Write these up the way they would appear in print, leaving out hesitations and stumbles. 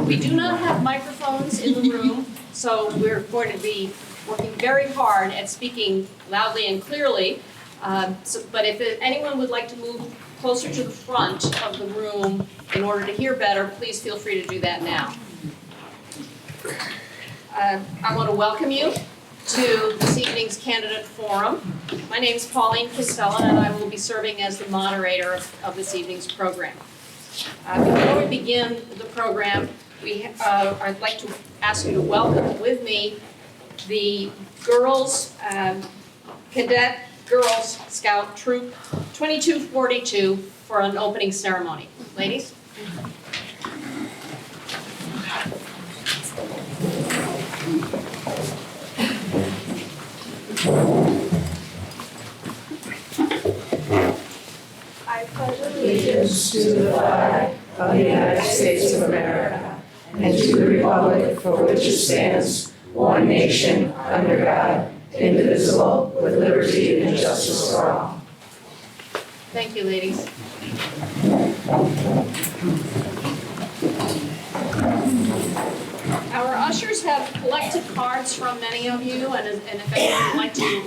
We do not have microphones in the room, so we're going to be working very hard at speaking loudly and clearly. But if anyone would like to move closer to the front of the room in order to hear better, please feel free to do that now. I want to welcome you to this evening's candidate forum. My name is Pauline Costello, and I will be serving as the moderator of this evening's program. Before we begin the program, I'd like to ask you to welcome with me the Cadet Girls Scout Troop 2242 for an opening ceremony. Ladies? I pledge allegiance to the flag of the United States of America and to the republic for which it stands, one nation, under God, indivisible, with liberty and justice for all. Thank you, ladies. Our ushers have collected cards from many of you, and if anyone would like to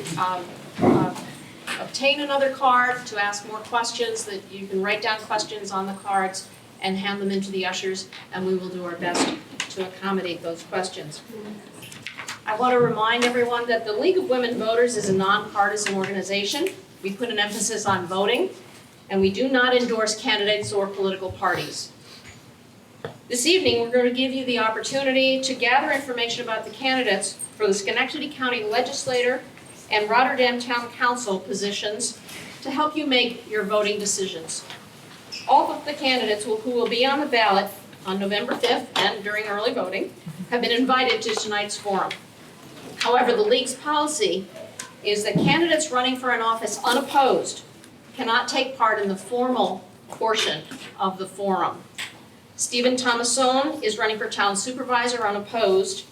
obtain another card to ask more questions, that you can write down questions on the cards and hand them into the ushers, and we will do our best to accommodate those questions. I want to remind everyone that the League of Women Voters is a nonpartisan organization. We put an emphasis on voting, and we do not endorse candidates or political parties. This evening, we're going to give you the opportunity to gather information about the candidates for the Schenectady County Legislator and Rotterdam Town Council positions to help you make your voting decisions. All of the candidates who will be on the ballot on November 5th and during early voting have been invited to tonight's forum. However, the League's policy is that candidates running for an office unopposed cannot take part in the formal portion of the forum. Stephen Thomasone is running for Town Supervisor unopposed.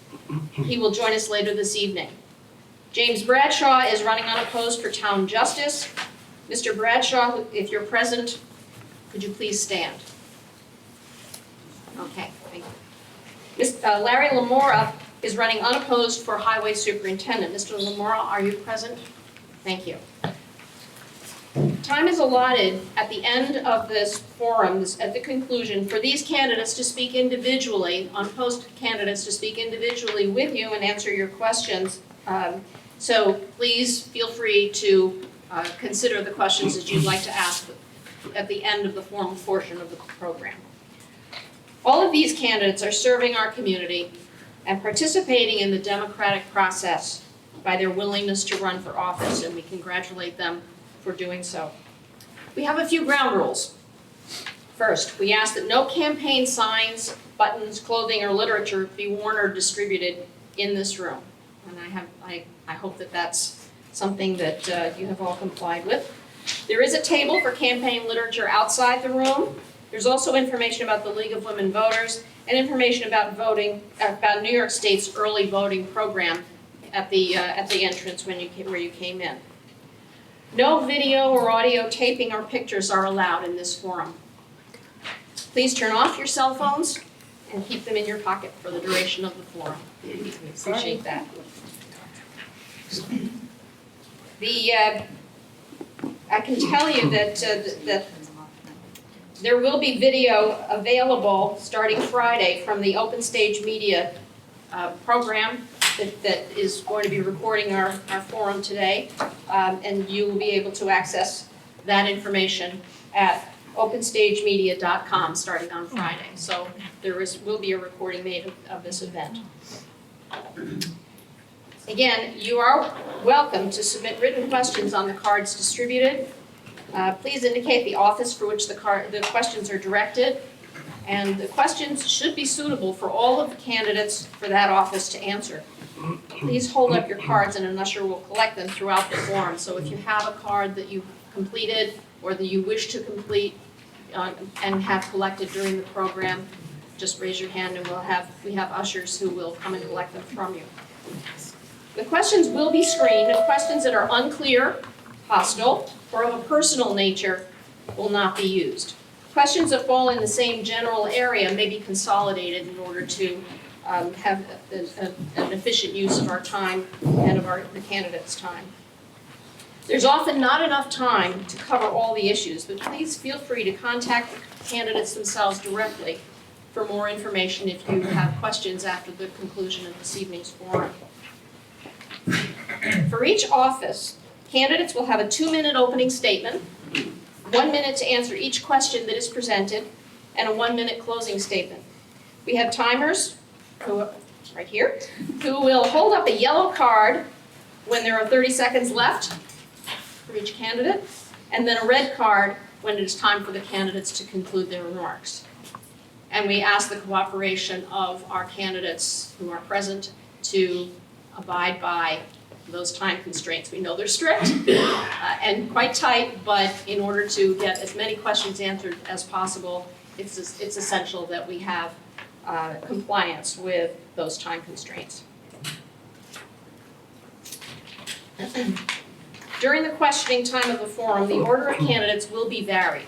He will join us later this evening. James Bradshaw is running unopposed for Town Justice. Mr. Bradshaw, if you're present, could you please stand? Okay, thank you. Larry Lamora is running unopposed for Highway Superintendent. Mr. Lamora, are you present? Thank you. Time is allotted at the end of this forum, at the conclusion, for these candidates to speak individually, unopposed candidates to speak individually with you and answer your questions. So please feel free to consider the questions that you'd like to ask at the end of the formal portion of the program. All of these candidates are serving our community and participating in the democratic process by their willingness to run for office, and we congratulate them for doing so. We have a few ground rules. First, we ask that no campaign signs, buttons, clothing, or literature be worn or distributed in this room. And I hope that that's something that you have all complied with. There is a table for campaign literature outside the room. There's also information about the League of Women Voters and information about voting, about New York State's early voting program at the entrance where you came in. No video or audio taping or pictures are allowed in this forum. Please turn off your cell phones and keep them in your pocket for the duration of the forum. We appreciate that. I can tell you that there will be video available starting Friday from the Open Stage Media program that is going to be recording our forum today, and you will be able to access that information at openstagemedia.com starting on Friday. So will be a recording made of this event. Again, you are welcome to submit written questions on the cards distributed. Please indicate the office for which the questions are directed, and the questions should be suitable for all of the candidates for that office to answer. Please hold up your cards and an usher will collect them throughout the forum. So if you have a card that you've completed or that you wish to complete and have collected during the program, just raise your hand and we have ushers who will come and collect them from you. The questions will be screened, and questions that are unclear, hostile, or of a personal nature will not be used. Questions that fall in the same general area may be consolidated in order to have an efficient use of our time and of the candidates' time. There's often not enough time to cover all the issues, but please feel free to contact the candidates themselves directly for more information if you have questions after the conclusion of this evening's forum. For each office, candidates will have a 2-minute opening statement, 1 minute to answer each question that is presented, and a 1-minute closing statement. We have timers, right here, who will hold up a yellow card when there are 30 seconds left for each candidate, and then a red card when it is time for the candidates to conclude their remarks. And we ask the cooperation of our candidates who are present to abide by those time constraints. We know they're strict and quite tight, but in order to get as many questions answered as possible, it's essential that we have compliance with those time constraints. During the questioning time of the forum, the order of candidates will be varied.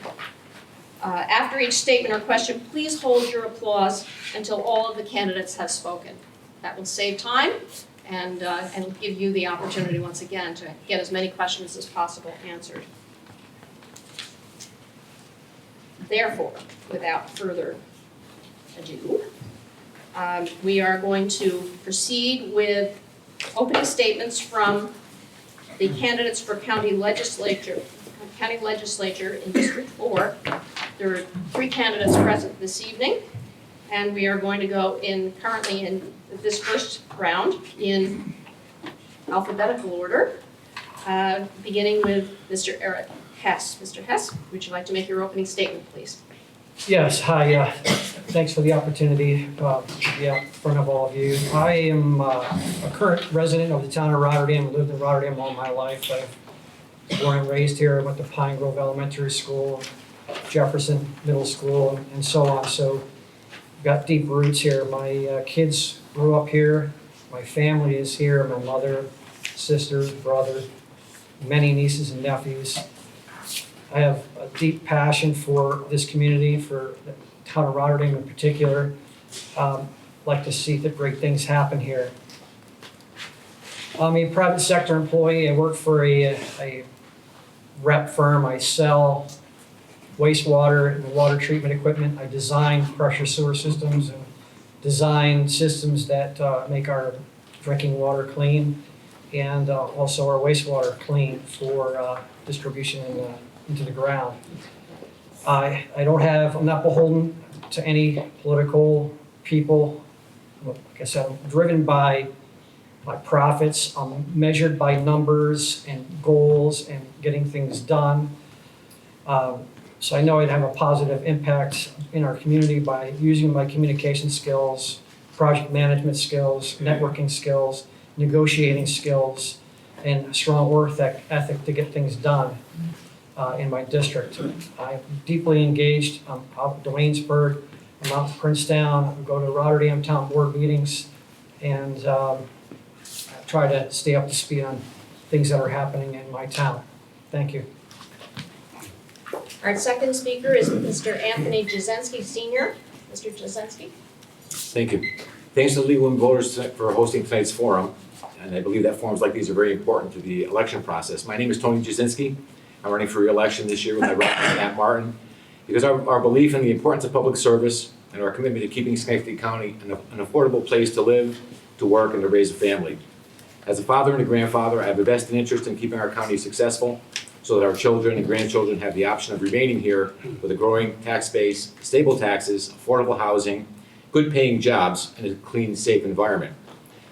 After each statement or question, please hold your applause until all of the candidates have spoken. That will save time and give you the opportunity once again to get as many questions as possible answered. Therefore, without further ado, we are going to proceed with opening statements from the candidates for county legislature in District 4. There are 3 candidates present this evening, and we are going to go currently in this first round in alphabetical order, beginning with Mr. Eric Hess. Mr. Hess, would you like to make your opening statement, please? Yes, hi. Thanks for the opportunity to be out in front of all of you. I am a current resident of the town of Rotterdam. Lived in Rotterdam all my life. I've born and raised here. I went to Pine Grove Elementary School, Jefferson Middle School, and so on. So I've got deep roots here. My kids grew up here. My family is here. My mother, sisters, brother, many nieces and nephews. I have a deep passion for this community, for the town of Rotterdam in particular. Like to see that great things happen here. I'm a private sector employee. I work for a rep firm. I sell wastewater and water treatment equipment. I design pressure sewer systems and design systems that make our drinking water clean and also our wastewater clean for distribution into the ground. I'm not beholden to any political people. Like I said, I'm driven by profits. I'm measured by numbers and goals and getting things done. So I know I'd have a positive impact in our community by using my communication skills, project management skills, networking skills, negotiating skills, and a strong work ethic to get things done in my district. I'm deeply engaged. I'm out in Dwaynesburg. I'm out in Princetown. I go to Rotterdam Town Board meetings and I try to stay up to speed on things that are happening in my town. Thank you. Our second speaker is Mr. Anthony Jasinski, Sr. Mr. Jasinski. Thank you. Thanks to the Legal and Voters for hosting tonight's forum. And I believe that forums like these are very important to the election process. My name is Tony Jasinski. I'm running for re-election this year with my brother Matt Martin because our belief in the importance of public service and our commitment to keeping Schenectady County an affordable place to live, to work, and to raise a family. As a father and a grandfather, I have a vested interest in keeping our county successful so that our children and grandchildren have the option of remaining here with a growing tax base, stable taxes, affordable housing, good paying jobs, and a clean, safe environment.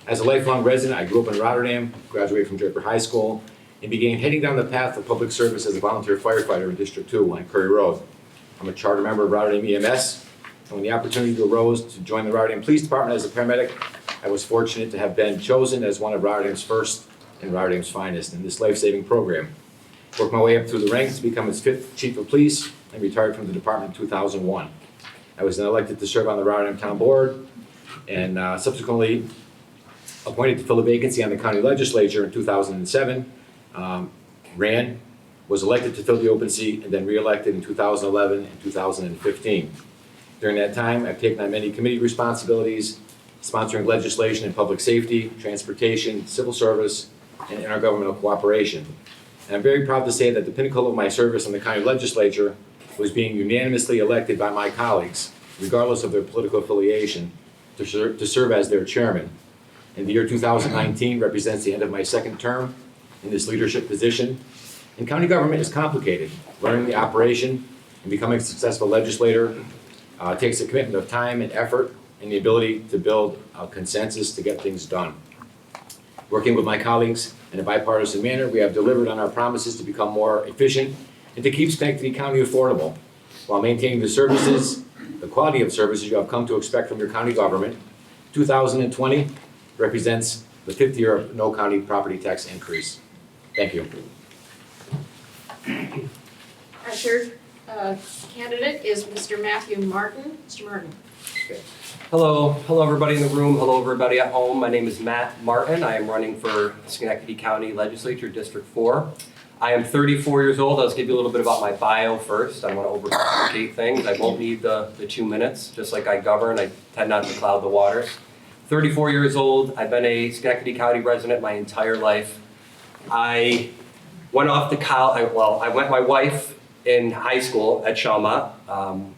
As a lifelong resident, I grew up in Rotterdam, graduated from Draper High School, and began heading down the path of public service as a volunteer firefighter in District 2 on Curry Road. I'm a charter member of Rotterdam EMS, and when the opportunity arose to join the Rotterdam Police Department as a paramedic, I was fortunate to have been chosen as one of Rotterdam's first and Rotterdam's finest in this life-saving program. Worked my way up through the ranks to become its 5th chief of police and retired from the department in 2001. I was then elected to serve on the Rotterdam Town Board and subsequently appointed to fill a vacancy on the county legislature in 2007. Ran, was elected to fill the open seat and then re-elected in 2011 and 2015. During that time, I've taken on many committee responsibilities, sponsoring legislation in public safety, transportation, civil service, and intergovernmental cooperation. And I'm very proud to say that the pinnacle of my service in the county legislature was being unanimously elected by my colleagues, regardless of their political affiliation, to serve as their chairman. And the year 2019 represents the end of my second term in this leadership position. And county government is complicated. Learning the operation and becoming a successful legislator takes a commitment of time and effort and the ability to build a consensus to get things done. Working with my colleagues in a bipartisan manner, we have delivered on our promises to become more efficient and to keep Schenectady County affordable while maintaining the services, the quality of services you have come to expect from your county government. 2020 represents the 5th year of no county property tax increase. Thank you. Our third candidate is Mr. Matthew Martin. Mr. Martin. Hello everybody in the room, hello everybody at home. My name is Matt Martin. I am running for Schenectady County Legislature, District 4. I am 34 years old. I'll just give you a little bit about my bio first. I don't want to overcomplicate things. I won't need the 2 minutes. Just like I govern, I tend not to cloud the waters. 34 years old. I've been a Schenectady County resident my entire life. I went off to college, I met my wife in high school at Chalmette.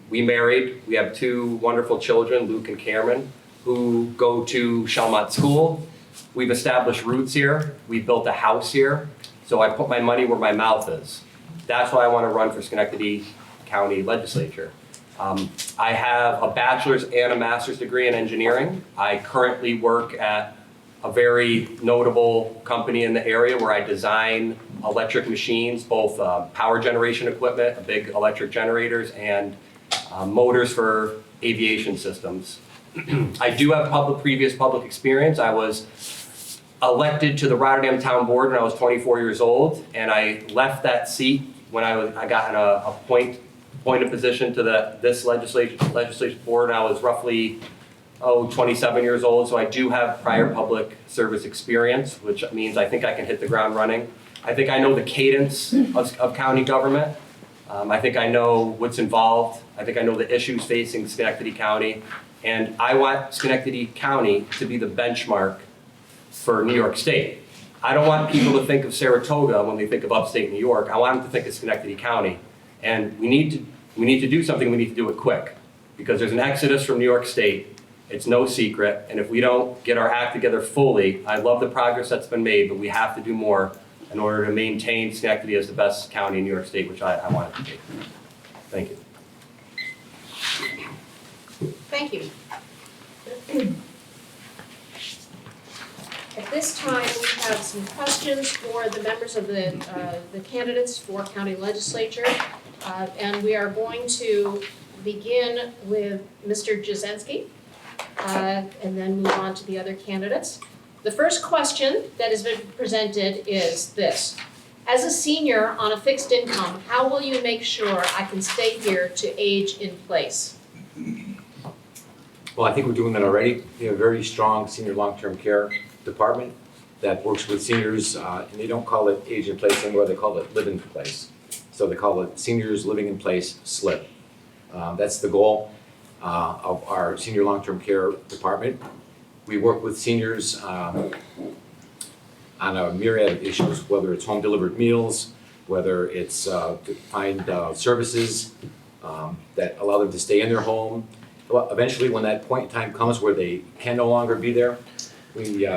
We married. We have 2 wonderful children, Luke and Cameron, who go to Chalmette School. We've established roots here. We built a house here. So I put my money where my mouth is. That's why I want to run for Schenectady County Legislature. I have a bachelor's and a master's degree in engineering. I currently work at a very notable company in the area where I design electric machines, both power generation equipment, big electric generators, and motors for aviation systems. I do have previous public experience. I was elected to the Rotterdam Town Board when I was 24 years old, and I left that seat when I got in a appointed position to this legislative board. And I was roughly 27 years old, so I do have prior public service experience, which means I think I can hit the ground running. I think I know the cadence of county government. I think I know what's involved. I think I know the issues facing Schenectady County, and I want Schenectady County to be the benchmark for New York State. I don't want people to think of Saratoga when they think of upstate New York. I want them to think of Schenectady County. And we need to do something. We need to do it quick, because there's an exodus from New York State. It's no secret. And if we don't get our act together fully, I love the progress that's been made, but we have to do more in order to maintain Schenectady as the best county in New York State, which I want it to be. Thank you. Thank you. At this time, we have some questions for the members of the candidates for county legislature. And we are going to begin with Mr. Jasinski, and then move on to the other candidates. The first question that has been presented is this: as a senior on a fixed income, how will you make sure I can stay here to age in place? Well, I think we're doing that already. We have a very strong senior long-term care department that works with seniors, and they don't call it age in place anymore, they call it live in place. So they call it Seniors Living in Place SLIP. That's the goal of our senior long-term care department. We work with seniors on a myriad of issues, whether it's home delivered meals, whether it's to find services that allow them to stay in their home. Well, eventually, when that point in time comes where they can no longer be there, we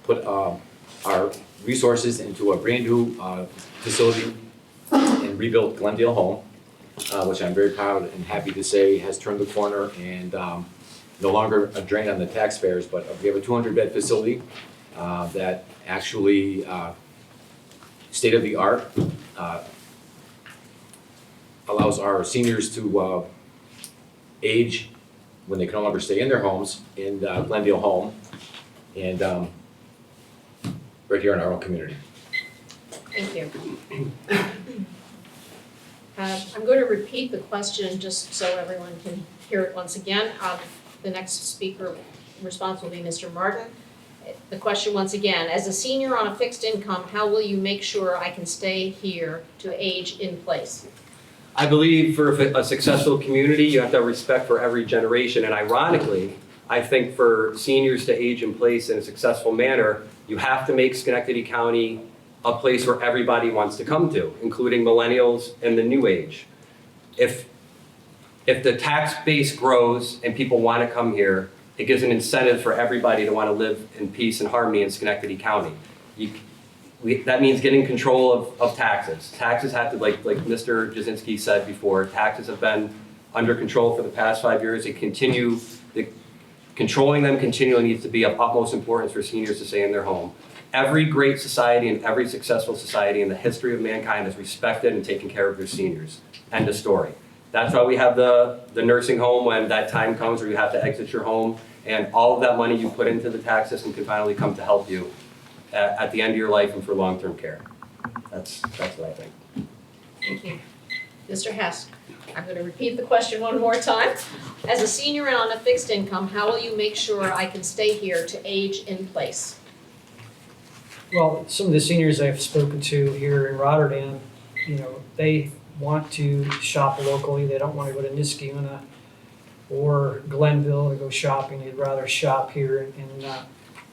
put our resources into a brand new facility and rebuilt Glendale Home, which I'm very proud and happy to say has turned the corner and no longer a drain on the taxpayers, but we have a 200-bed facility that actually state-of-the-art allows our seniors to age when they can no longer stay in their homes in Glendale Home and right here in our own community. Thank you. I'm going to repeat the question just so everyone can hear it once again. The next speaker response will be Mr. Martin. The question once again, as a senior on a fixed income, how will you make sure I can stay here to age in place? I believe for a successful community, you have to have respect for every generation. And ironically, I think for seniors to age in place in a successful manner, you have to make Schenectady County a place where everybody wants to come to, including millennials and the new age. If the tax base grows and people want to come here, it gives an incentive for everybody to want to live in peace and harmony in Schenectady County. That means getting control of taxes. Taxes have to, like Mr. Jasinski said before, taxes have been under control for the past 5 years. Controlling them continually needs to be of utmost importance for seniors to stay in their home. Every great society and every successful society in the history of mankind has respected and taken care of their seniors. End of story. That's why we have the nursing home when that time comes where you have to exit your home, and all of that money you put into the tax system can finally come to help you at the end of your life and for long-term care. That's what I think. Thank you. Mr. Hess, I'm going to repeat the question one more time. As a senior and on a fixed income, how will you make sure I can stay here to age in place? Well, some of the seniors I've spoken to here in Rotterdam, they want to shop locally. They don't want to go to Niskayuna or Glenville to go shopping. They'd rather shop here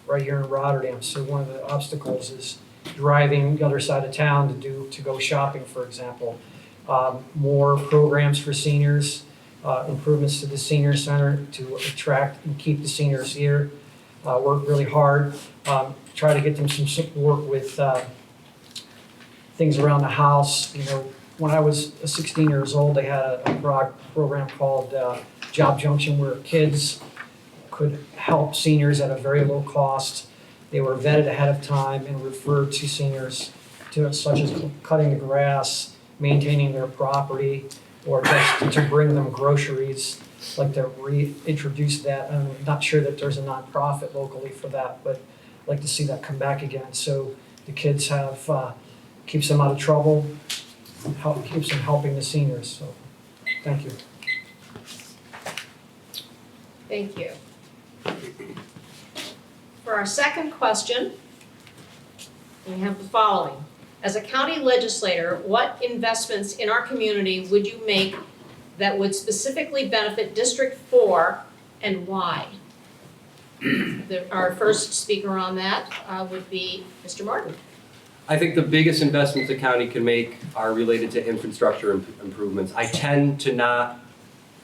right here in Rotterdam. So one of the obstacles is driving the other side of town to go shopping, for example. More programs for seniors, improvements to the senior center to attract and keep the seniors here. Work really hard. Try to get them some support with things around the house. When I was 16 years old, they had a program called Job Junction where kids could help seniors at a very low cost. They were vetted ahead of time and referred to seniors such as cutting the grass, maintaining their property, or just to bring them groceries. I'd like to reintroduce that. I'm not sure that there's a nonprofit locally for that, but I'd like to see that come back again. So the kids keeps them out of trouble, keeps them helping the seniors. So thank you. Thank you. For our second question, we have the following. As a county legislator, what investments in our community would you make that would specifically benefit District 4 and why? Our first speaker on that would be Mr. Martin. I think the biggest investments the county can make are related to infrastructure improvements. I tend to not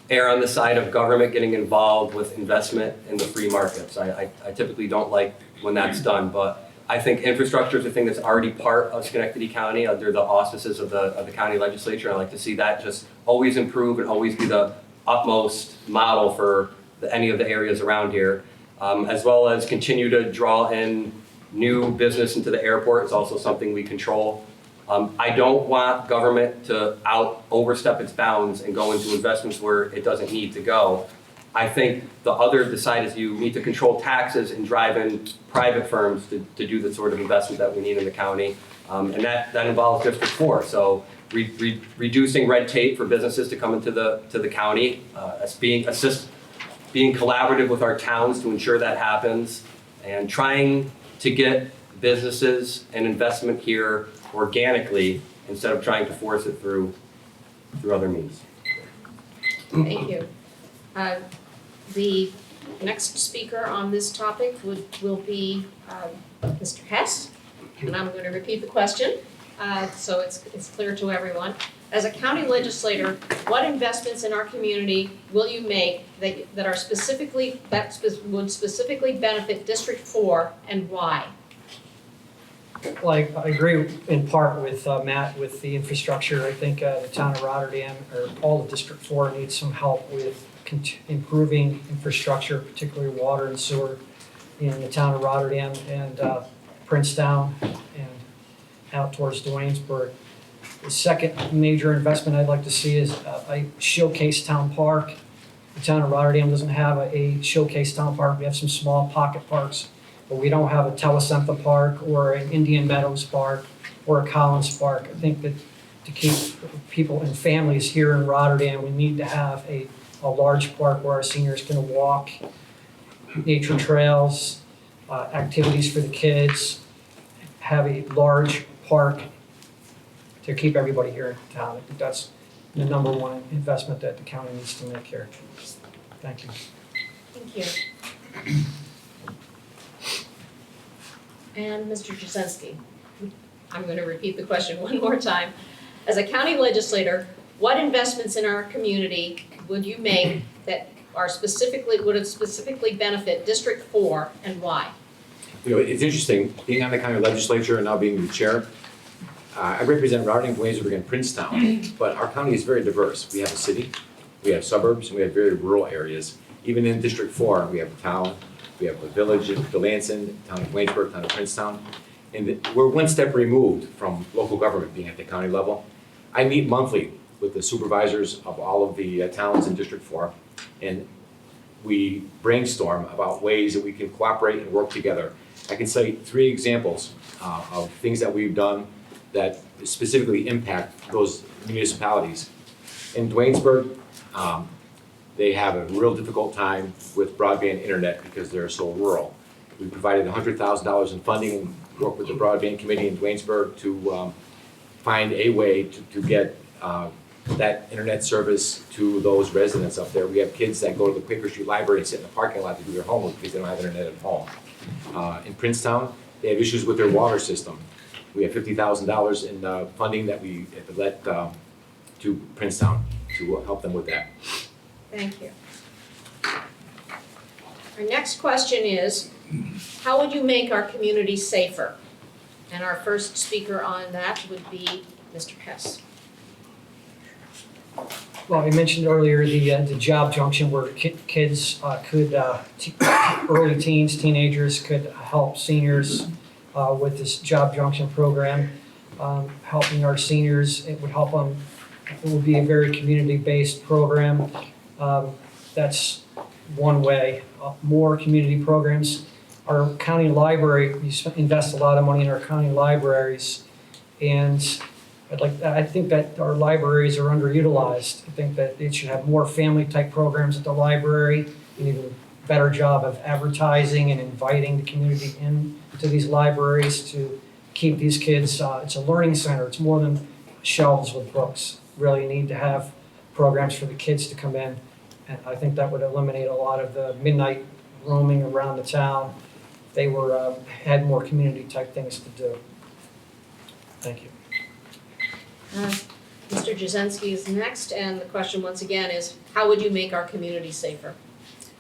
err on the side of government getting involved with investment in the free markets. I typically don't like when that's done, but I think infrastructure is a thing that's already part of Schenectady County under the auspices of the county legislature. I like to see that just always improve and always be the utmost model for any of the areas around here, as well as continue to draw in new business into the airport. It's also something we control. I don't want government to overstep its bounds and go into investments where it doesn't need to go. I think the other side is you need to control taxes and drive in private firms to do the sort of investment that we need in the county. And that involves District 4. So reducing red tape for businesses to come into the county, being collaborative with our towns to ensure that happens, and trying to get businesses and investment here organically instead of trying to force it through other means. Thank you. The next speaker on this topic will be Mr. Hess, and I'm going to repeat the question so it's clear to everyone. As a county legislator, what investments in our community will you make that would specifically benefit District 4 and why? Well, I agree in part with Matt with the infrastructure. I think the town of Rotterdam, or all of District 4, needs some help with improving infrastructure, particularly water and sewer in the town of Rotterdam and Princetown and out towards Duanesburg. The second major investment I'd like to see is a showcase town park. The town of Rotterdam doesn't have a showcase town park. We have some small pocket parks, but we don't have a Telesentha Park or an Indian Meadows Park or a Collins Park. I think that to keep people and families here in Rotterdam, we need to have a large park where our seniors can walk, nature trails, activities for the kids, have a large park to keep everybody here in town. I think that's the number one investment that the county needs to make here. Thank you. Thank you. And Mr. Jasinski, I'm going to repeat the question one more time. As a county legislator, what investments in our community would you make that are would have specifically benefit District 4 and why? You know, it's interesting, being on the county legislature and now being the chair, I represent Rotterdam, Williamsburg, and Princetown, but our county is very diverse. We have a city, we have suburbs, and we have very rural areas. Even in District 4, we have a town, we have a village in Delancey, town of Williamsburg, town of Princetown, and we're one step removed from local government being at the county level. I meet monthly with the supervisors of all of the towns in District 4, and we brainstorm about ways that we can cooperate and work together. I can cite 3 examples of things that we've done that specifically impact those municipalities. In Duanesburg, they have a real difficult time with broadband internet because they're so rural. We provided $100,000 in funding and worked with the broadband committee in Duanesburg to find a way to get that internet service to those residents up there. We have kids that go to the Quaker Street Library and sit in the parking lot to do their homework because they don't have internet at home. In Princetown, they have issues with their water system. We have $50,000 in funding that we let to Princetown to help them with that. Thank you. Our next question is, how would you make our community safer? And our first speaker on that would be Mr. Hess. Well, I mentioned earlier the job junction where kids could, early teens, teenagers could help seniors with this job junction program. Helping our seniors, it would help them, it would be a very community-based program. That's one way. More community programs. Our county library, we invest a lot of money in our county libraries, and I think that our libraries are underutilized. I think that it should have more family-type programs at the library, an even better job of advertising and inviting the community into these libraries to keep these kids. It's a learning center. It's more than shelves with books. Really need to have programs for the kids to come in, and I think that would eliminate a lot of the midnight roaming around the town. They had more community-type things to do. Thank you. Mr. Jasinski is next, and the question once again is, how would you make our community safer?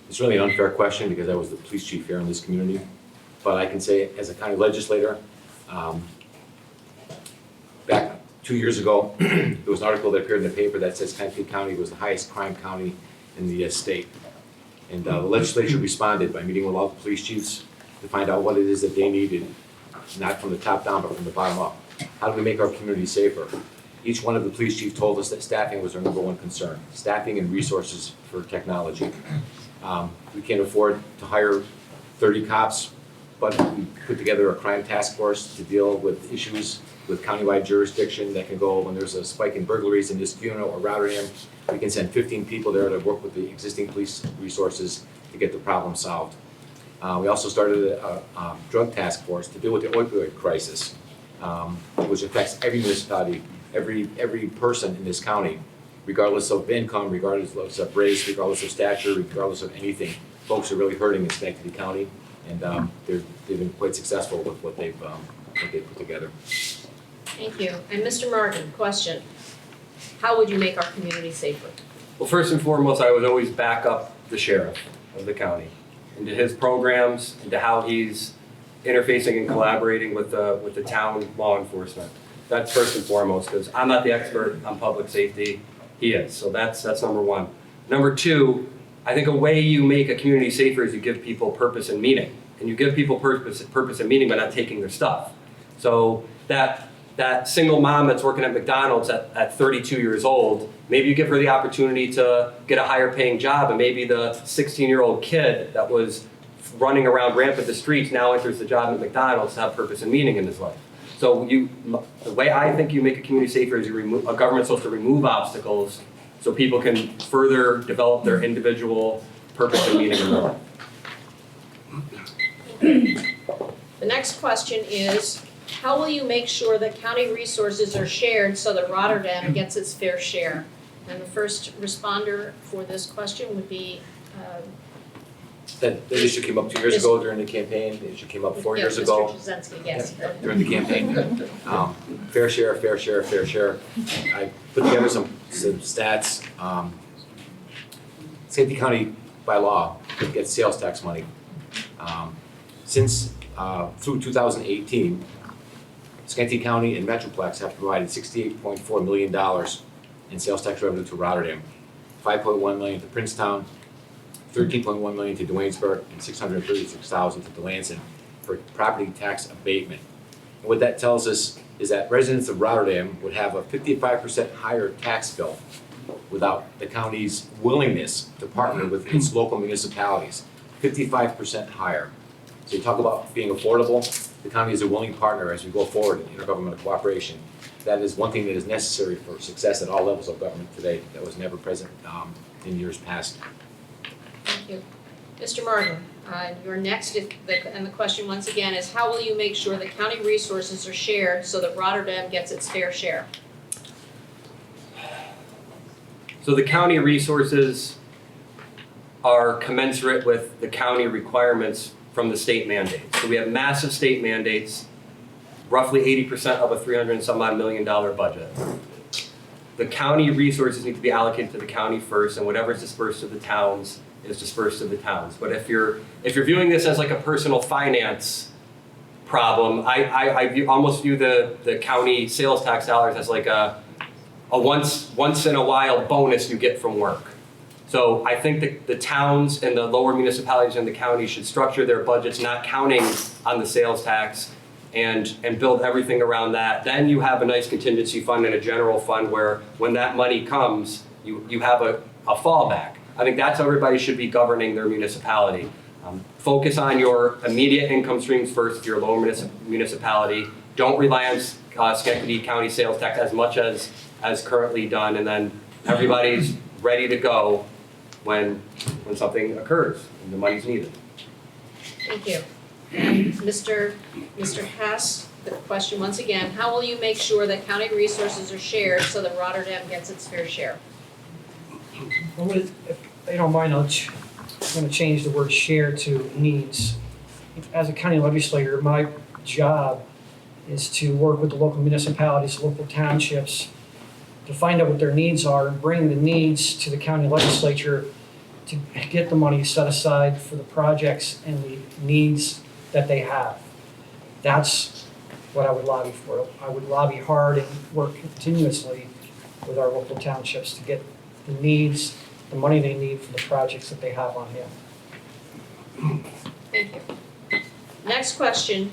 It's really an unfair question because I was the police chief here in this community. But I can say, as a county legislator, back 2 years ago, there was an article that appeared in the paper that says Kankakee County was the highest crime county in the state. And the legislature responded by meeting with all the police chiefs to find out what it is that they needed, not from the top down, but from the bottom up. How do we make our community safer? Each one of the police chiefs told us that staffing was their number one concern, staffing and resources for technology. We can't afford to hire 30 cops, but we put together a crime task force to deal with issues with countywide jurisdiction that can go when there's a spike in burglaries in Niskuna or Rotterdam. We can send 15 people there to work with the existing police resources to get the problem solved. We also started a drug task force to deal with the opioid crisis, which affects every municipality, every person in this county, regardless of income, regardless of race, regardless of stature, regardless of anything. Folks are really hurting in Schenectady County, and they've been quite successful with what they've put together. Thank you. And Mr. Martin, question. How would you make our community safer? Well, first and foremost, I would always back up the sheriff of the county into his programs, into how he's interfacing and collaborating with the town law enforcement. That's first and foremost, because I'm not the expert on public safety. He is, so that's number one. Number two, I think a way you make a community safer is you give people purpose and meaning. And you give people purpose and meaning by not taking their stuff. So that single mom that's working at McDonald's at 32 years old, maybe you give her the opportunity to get a higher paying job, and maybe the 16-year-old kid that was running around rampant the streets now enters the job at McDonald's to have purpose and meaning in his life. So the way I think you make a community safer is a government's supposed to remove obstacles so people can further develop their individual purpose and meaning in their life. Thank The next question is, how will you make sure that county resources are shared so that Rotterdam gets its fair share? And the first responder for this question would be, That issue came up 2 years ago during the campaign, the issue came up 4 years ago. Mr. Jazinski, yes. During the campaign. Fair share, fair share, fair share. I put together some stats. Schenectady County, by law, gets sales tax money. Since, through 2018, Schenectady County and Metroplex have provided $68.4 million in sales tax revenue to Rotterdam, $5.1 million to Princetown, $13.1 million to Duanesburg, and $636,000 to Delanson for property tax abatement. And what that tells us is that residents of Rotterdam would have a 55% higher tax bill without the county's willingness to partner with its local municipalities, 55% higher. So you talk about being affordable, the county is a willing partner as we go forward in intergovernmental cooperation. That is one thing that is necessary for success at all levels of government today that was never present in years past. Thank you. Mr. Martin, you're next, and the question once again is, how will you make sure that county resources are shared so that Rotterdam gets its fair share? So the county resources are commensurate with the county requirements from the state mandates. So we have massive state mandates, roughly 80% of a $300 and some odd million budget. The county resources need to be allocated to the county first, and whatever is dispersed to the towns is dispersed to the towns. But if you're viewing this as like a personal finance problem, I almost view the county sales tax dollars as like a once in a while bonus you get from work. So I think that the towns and the lower municipalities in the county should structure their budgets not counting on the sales tax and build everything around that. Then you have a nice contingency fund and a general fund where when that money comes, you have a fallback. I think that's how everybody should be governing their municipality. Focus on your immediate income streams first if you're a lower municipality. Don't rely on Schenectady County sales tax as much as currently done, and then everybody's ready to go when something occurs and the money's needed. Thank you. Mr. Hess, the question once again, how will you make sure that county resources are shared so that Rotterdam gets its fair share? If they don't mind, I'm going to change the word share to needs. As a county legislator, my job is to work with the local municipalities, local townships, to find out what their needs are and bring the needs to the county legislature to get the money set aside for the projects and the needs that they have. That's what I would lobby for. I would lobby hard and work continuously with our local townships to get the needs, the money they need for the projects that they have on hand. Thank you. Next question.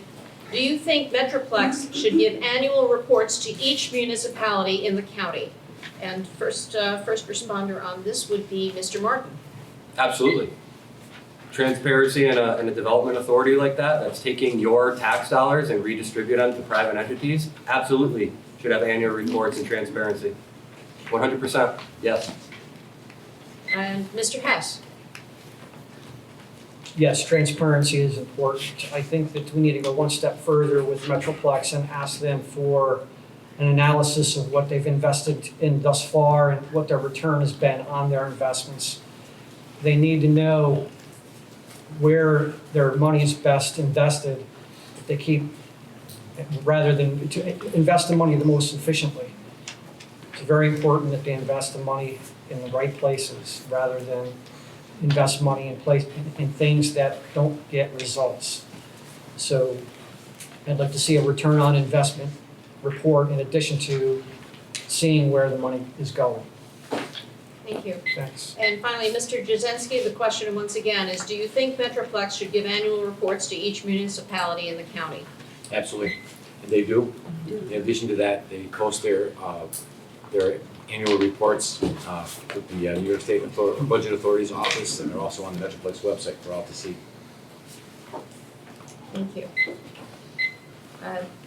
Do you think Metroplex should give annual reports to each municipality in the county? And first responder on this would be Mr. Martin. Absolutely. Transparency in a development authority like that, that's taking your tax dollars and redistribute them to private entities, absolutely should have annual reports and transparency. 100%, yes. And Mr. Hess. Yes, transparency is important. I think that we need to go one step further with Metroplex and ask them for an analysis of what they've invested in thus far and what their return has been on their investments. They need to know where their money is best invested. They keep, rather than to invest the money the most efficiently. It's very important that they invest the money in the right places rather than invest money in things that don't get results. So I'd like to see a return on investment report in addition to seeing where the money is going. Thank you. Thanks. And finally, Mr. Jazinski, the question once again is, do you think Metroplex should give annual reports to each municipality in the county? Absolutely, and they do. In addition to that, they post their annual reports with the New York State Budget Authority's office, and they're also on the Metroplex website for all to see. Thank you.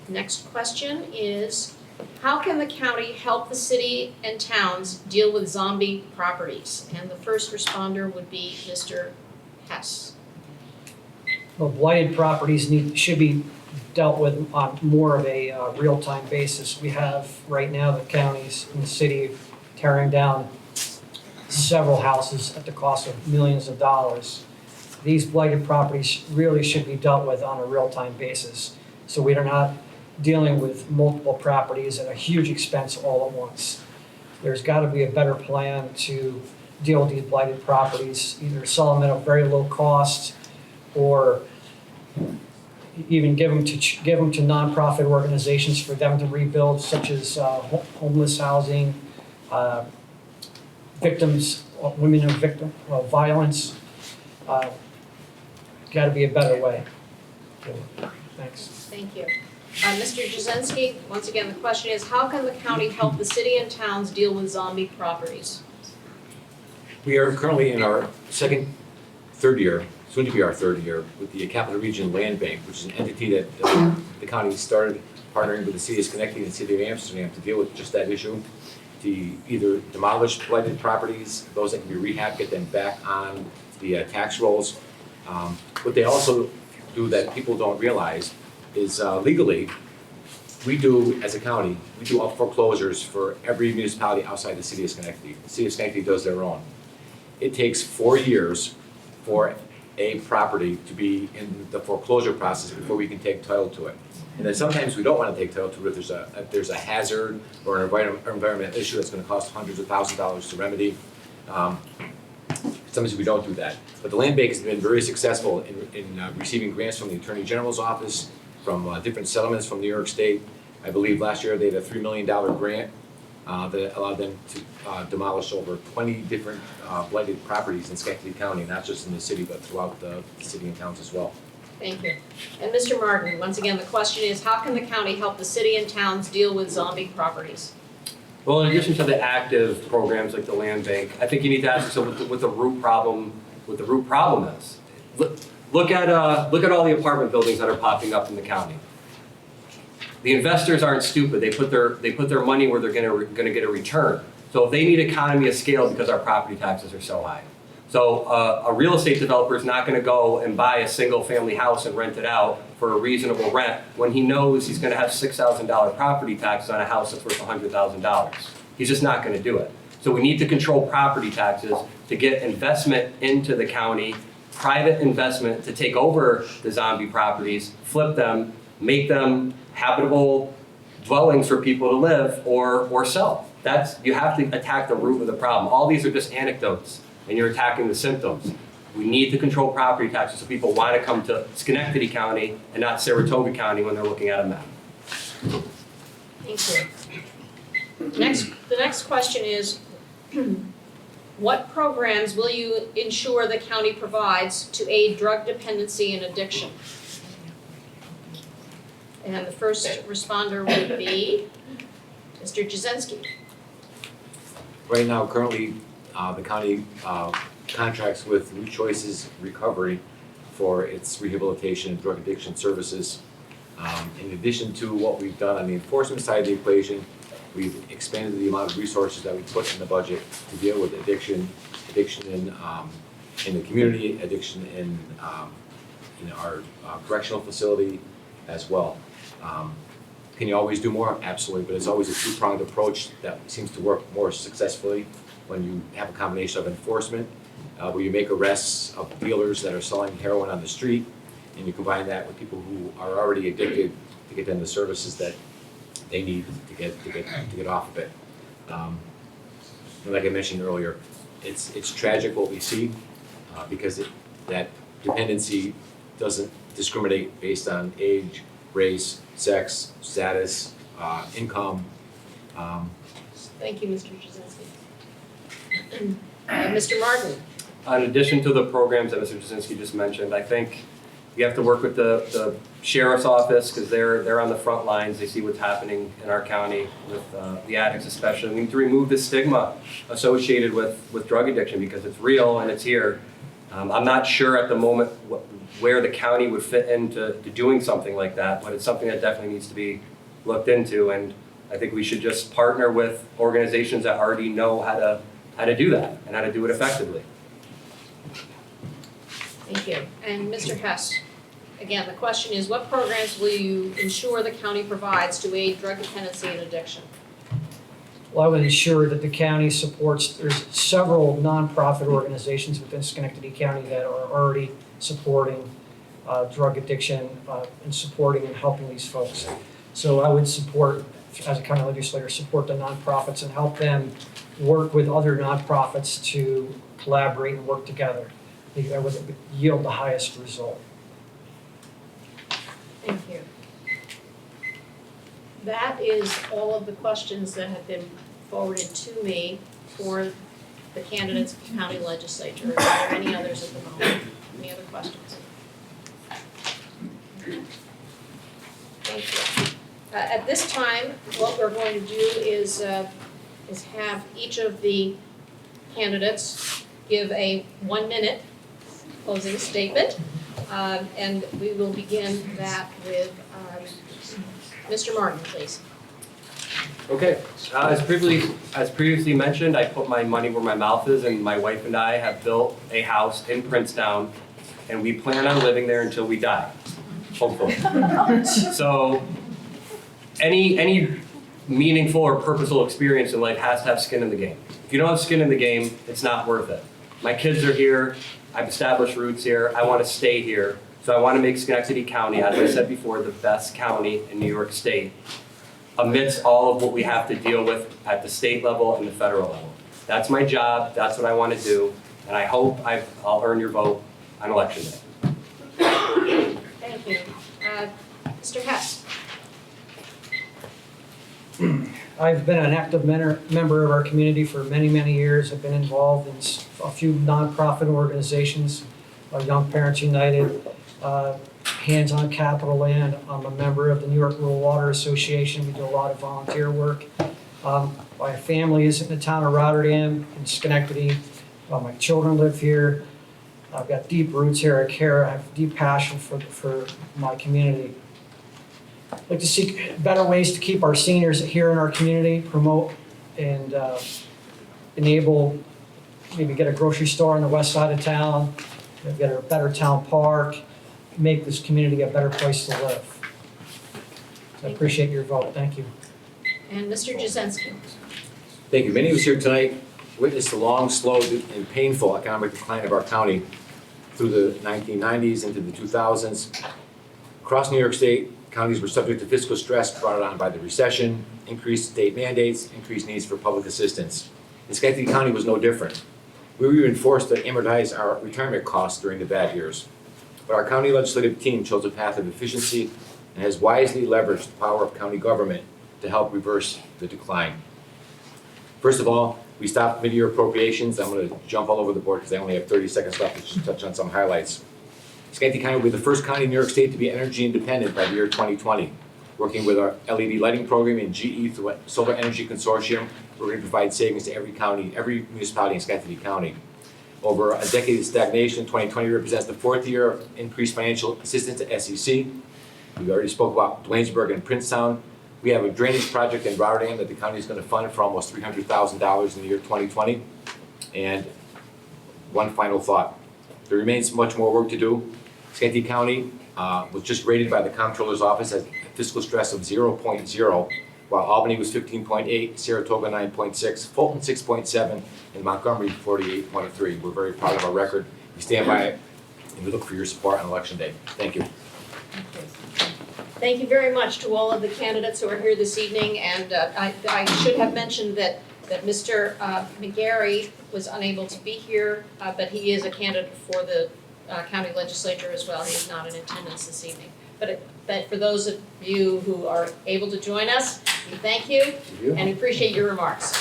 Next question is, how can the county help the city and towns deal with zombie properties? And the first responder would be Mr. Hess. Well, blighted properties should be dealt with on more of a real-time basis. We have, right now, the counties and the city tearing down several houses at the cost of millions of dollars. These blighted properties really should be dealt with on a real-time basis, so we are not dealing with multiple properties at a huge expense all at once. There's got to be a better plan to deal with these blighted properties, either sell them at a very low cost or even give them to nonprofit organizations for them to rebuild, such as homeless housing, victims, women of victim of violence. Got to be a better way. Thanks. Thank you. Mr. Jasinski, once again, the question is, how can the county help the city and towns deal with zombie properties? We are currently in our third year, soon to be our third year, with the Capital Region Land Bank, which is an entity that the county started partnering with the city of Schenectady and the city of Amsterdam to deal with just that issue, to either demolish blighted properties, those that can be rehabbed, get them back on the tax rolls. What they also do that people don't realize is legally, we do, as a county, we do up foreclosures for every municipality outside the city of Schenectady. The city of Schenectady does their own. It takes 4 years for a property to be in the foreclosure process before we can take title to it. And then sometimes we don't want to take title to it if there's a hazard or an environmental issue that's going to cost hundreds of thousands of dollars to remedy. Sometimes we don't do that. But the land bank has been very successful in receiving grants from the Attorney General's office, from different settlements from New York State. I believe last year they had a $3 million grant that allowed them to demolish over 20 different blighted properties in Schenectady County, not just in the city, but throughout the city and towns as well. Thank you. And Mr. Martin, once again, the question is, how can the county help the city and towns deal with zombie properties? Well, in addition to the active programs like the land bank, I think you need to ask yourself what the root problem is. Look at all the apartment buildings that are popping up in the county. The investors aren't stupid. They put their money where they're going to get a return. So if they need economy of scale because our property taxes are so high. So a real estate developer is not going to go and buy a single family house and rent it out for a reasonable rent when he knows he's going to have $6,000 property taxes on a house that's worth $100,000. He's just not going to do it. So we need to control property taxes to get investment into the county, private investment to take over the zombie properties, flip them, make them habitable dwellings for people to live or sell. You have to attack the root of the problem. All these are just anecdotes, and you're attacking the symptoms. We need to control property taxes so people want to come to Schenectady County and not Saratoga County when they're looking at a map. Thank you. The next question is, what programs will you ensure the county provides to aid drug dependency and addiction? And the first responder would be Mr. Jasinski. Right now, currently, the county contracts with New Choices Recovery for its rehabilitation and drug addiction services. In addition to what we've done on the enforcement side of the equation, we've expanded the amount of resources that we put in the budget to deal with addiction in the community, addiction in our correctional facility as well. Can you always do more? Absolutely, but it's always a two-pronged approach that seems to work more successfully when you have a combination of enforcement, where you make arrests of dealers that are selling heroin on the street, and you combine that with people who are already addicted to get them the services that they need to get off of it. Like I mentioned earlier, it's tragic what we see because that dependency doesn't discriminate based on age, race, sex, status, income. Thank you, Mr. Jasinski. Mr. Martin. In addition to the programs that Mr. Jasinski just mentioned, I think we have to work with the sheriff's office because they're on the front lines. They see what's happening in our county with the addicts especially. We need to remove the stigma associated with drug addiction because it's real and it's here. I'm not sure at the moment where the county would fit into doing something like that, but it's something that definitely needs to be looked into. And I think we should just partner with organizations that already know how to do that and how to do it effectively. Thank you. And Mr. Hess. again, the question is, what programs will you ensure the county provides to aid drug dependency and addiction? Well, I would ensure that the county supports, there's several nonprofit organizations within Schenectady County that are already supporting drug addiction and supporting and helping these folks. So I would support, as a county legislator, support the nonprofits and help them work with other nonprofits to collaborate and work together. I think that would yield the highest result. Thank you. That is all of the questions that have been forwarded to me for the candidates for county legislature. Are there any others at the moment? Any other questions? Thank you. At this time, what we're going to do is have each of the candidates give a 1-minute closing statement. And we will begin that with Mr. Martin, please. Okay, as previously mentioned, I put my money where my mouth is, and my wife and I have built a house in Princetown, and we plan on living there until we die, hopefully. So any meaningful or purposeful experience in life has to have skin in the game. If you don't have skin in the game, it's not worth it. My kids are here, I've established roots here, I want to stay here. So I want to make Schenectady County, as I said before, the best county in New York State, amidst all of what we have to deal with at the state level and the federal level. That's my job, that's what I want to do, and I hope I'll earn your vote on Election Day. Thank you. Mr. Hess. I've been an active member of our community for many, many years. I've been involved in a few nonprofit organizations, Young Parents United, Hands on Capital Land. I'm a member of the New York Rural Water Association. We do a lot of volunteer work. My family is in the town of Rotterdam in Schenectady. My children live here. I've got deep roots here. I have deep passion for my community. I'd like to seek better ways to keep our seniors here in our community, promote and enable, maybe get a grocery store on the west side of town, get a better town park, make this community a better place to live. So I appreciate your vote. Thank you. And Mr. Jasinski. Thank you. Many of us here tonight witnessed the long, slow, and painful economic decline of our county through the 1990s into the 2000s. Across New York State, counties were subject to fiscal stress brought on by the recession, increased state mandates, increased needs for public assistance. And Schenectady County was no different. We were even forced to amortize our retirement costs during the bad years. But our county legislative team chose a path of efficiency and has wisely leveraged the power of county government to help reverse the decline. First of all, we stopped mid-year appropriations. I'm going to jump all over the board because I only have 30 seconds left to just touch on some highlights. Schenectady County will be the first county in New York State to be energy independent by the year 2020. Working with our LED lighting program and GE through a Solar Energy Consortium, we're going to provide savings to every county, every municipality in Schenectady County. Over a decade of stagnation, 2020 represents the 4th year of increased financial assistance to SEC. We already spoke about Duanesburg and Princetown. We have a drainage project in Rotterdam that the county is going to fund for almost $300,000 in the year 2020. And one final thought. There remains much more work to do. Schenectady County was just rated by the Comptroller's Office as fiscal stress of 0.0, while Albany was 15.8, Saratoga 9.6, Fulton 6.7, and Montgomery 48.3. We're very proud of our record. We stand by it, and we look for your support on Election Day. Thank you. Thank you very much to all of the candidates who are here this evening, and I should have mentioned that Mr. McGarry was unable to be here, but he is a candidate for the county legislature as well. He is not in attendance this evening. But for those of you who are able to join us, we thank you and appreciate your remarks.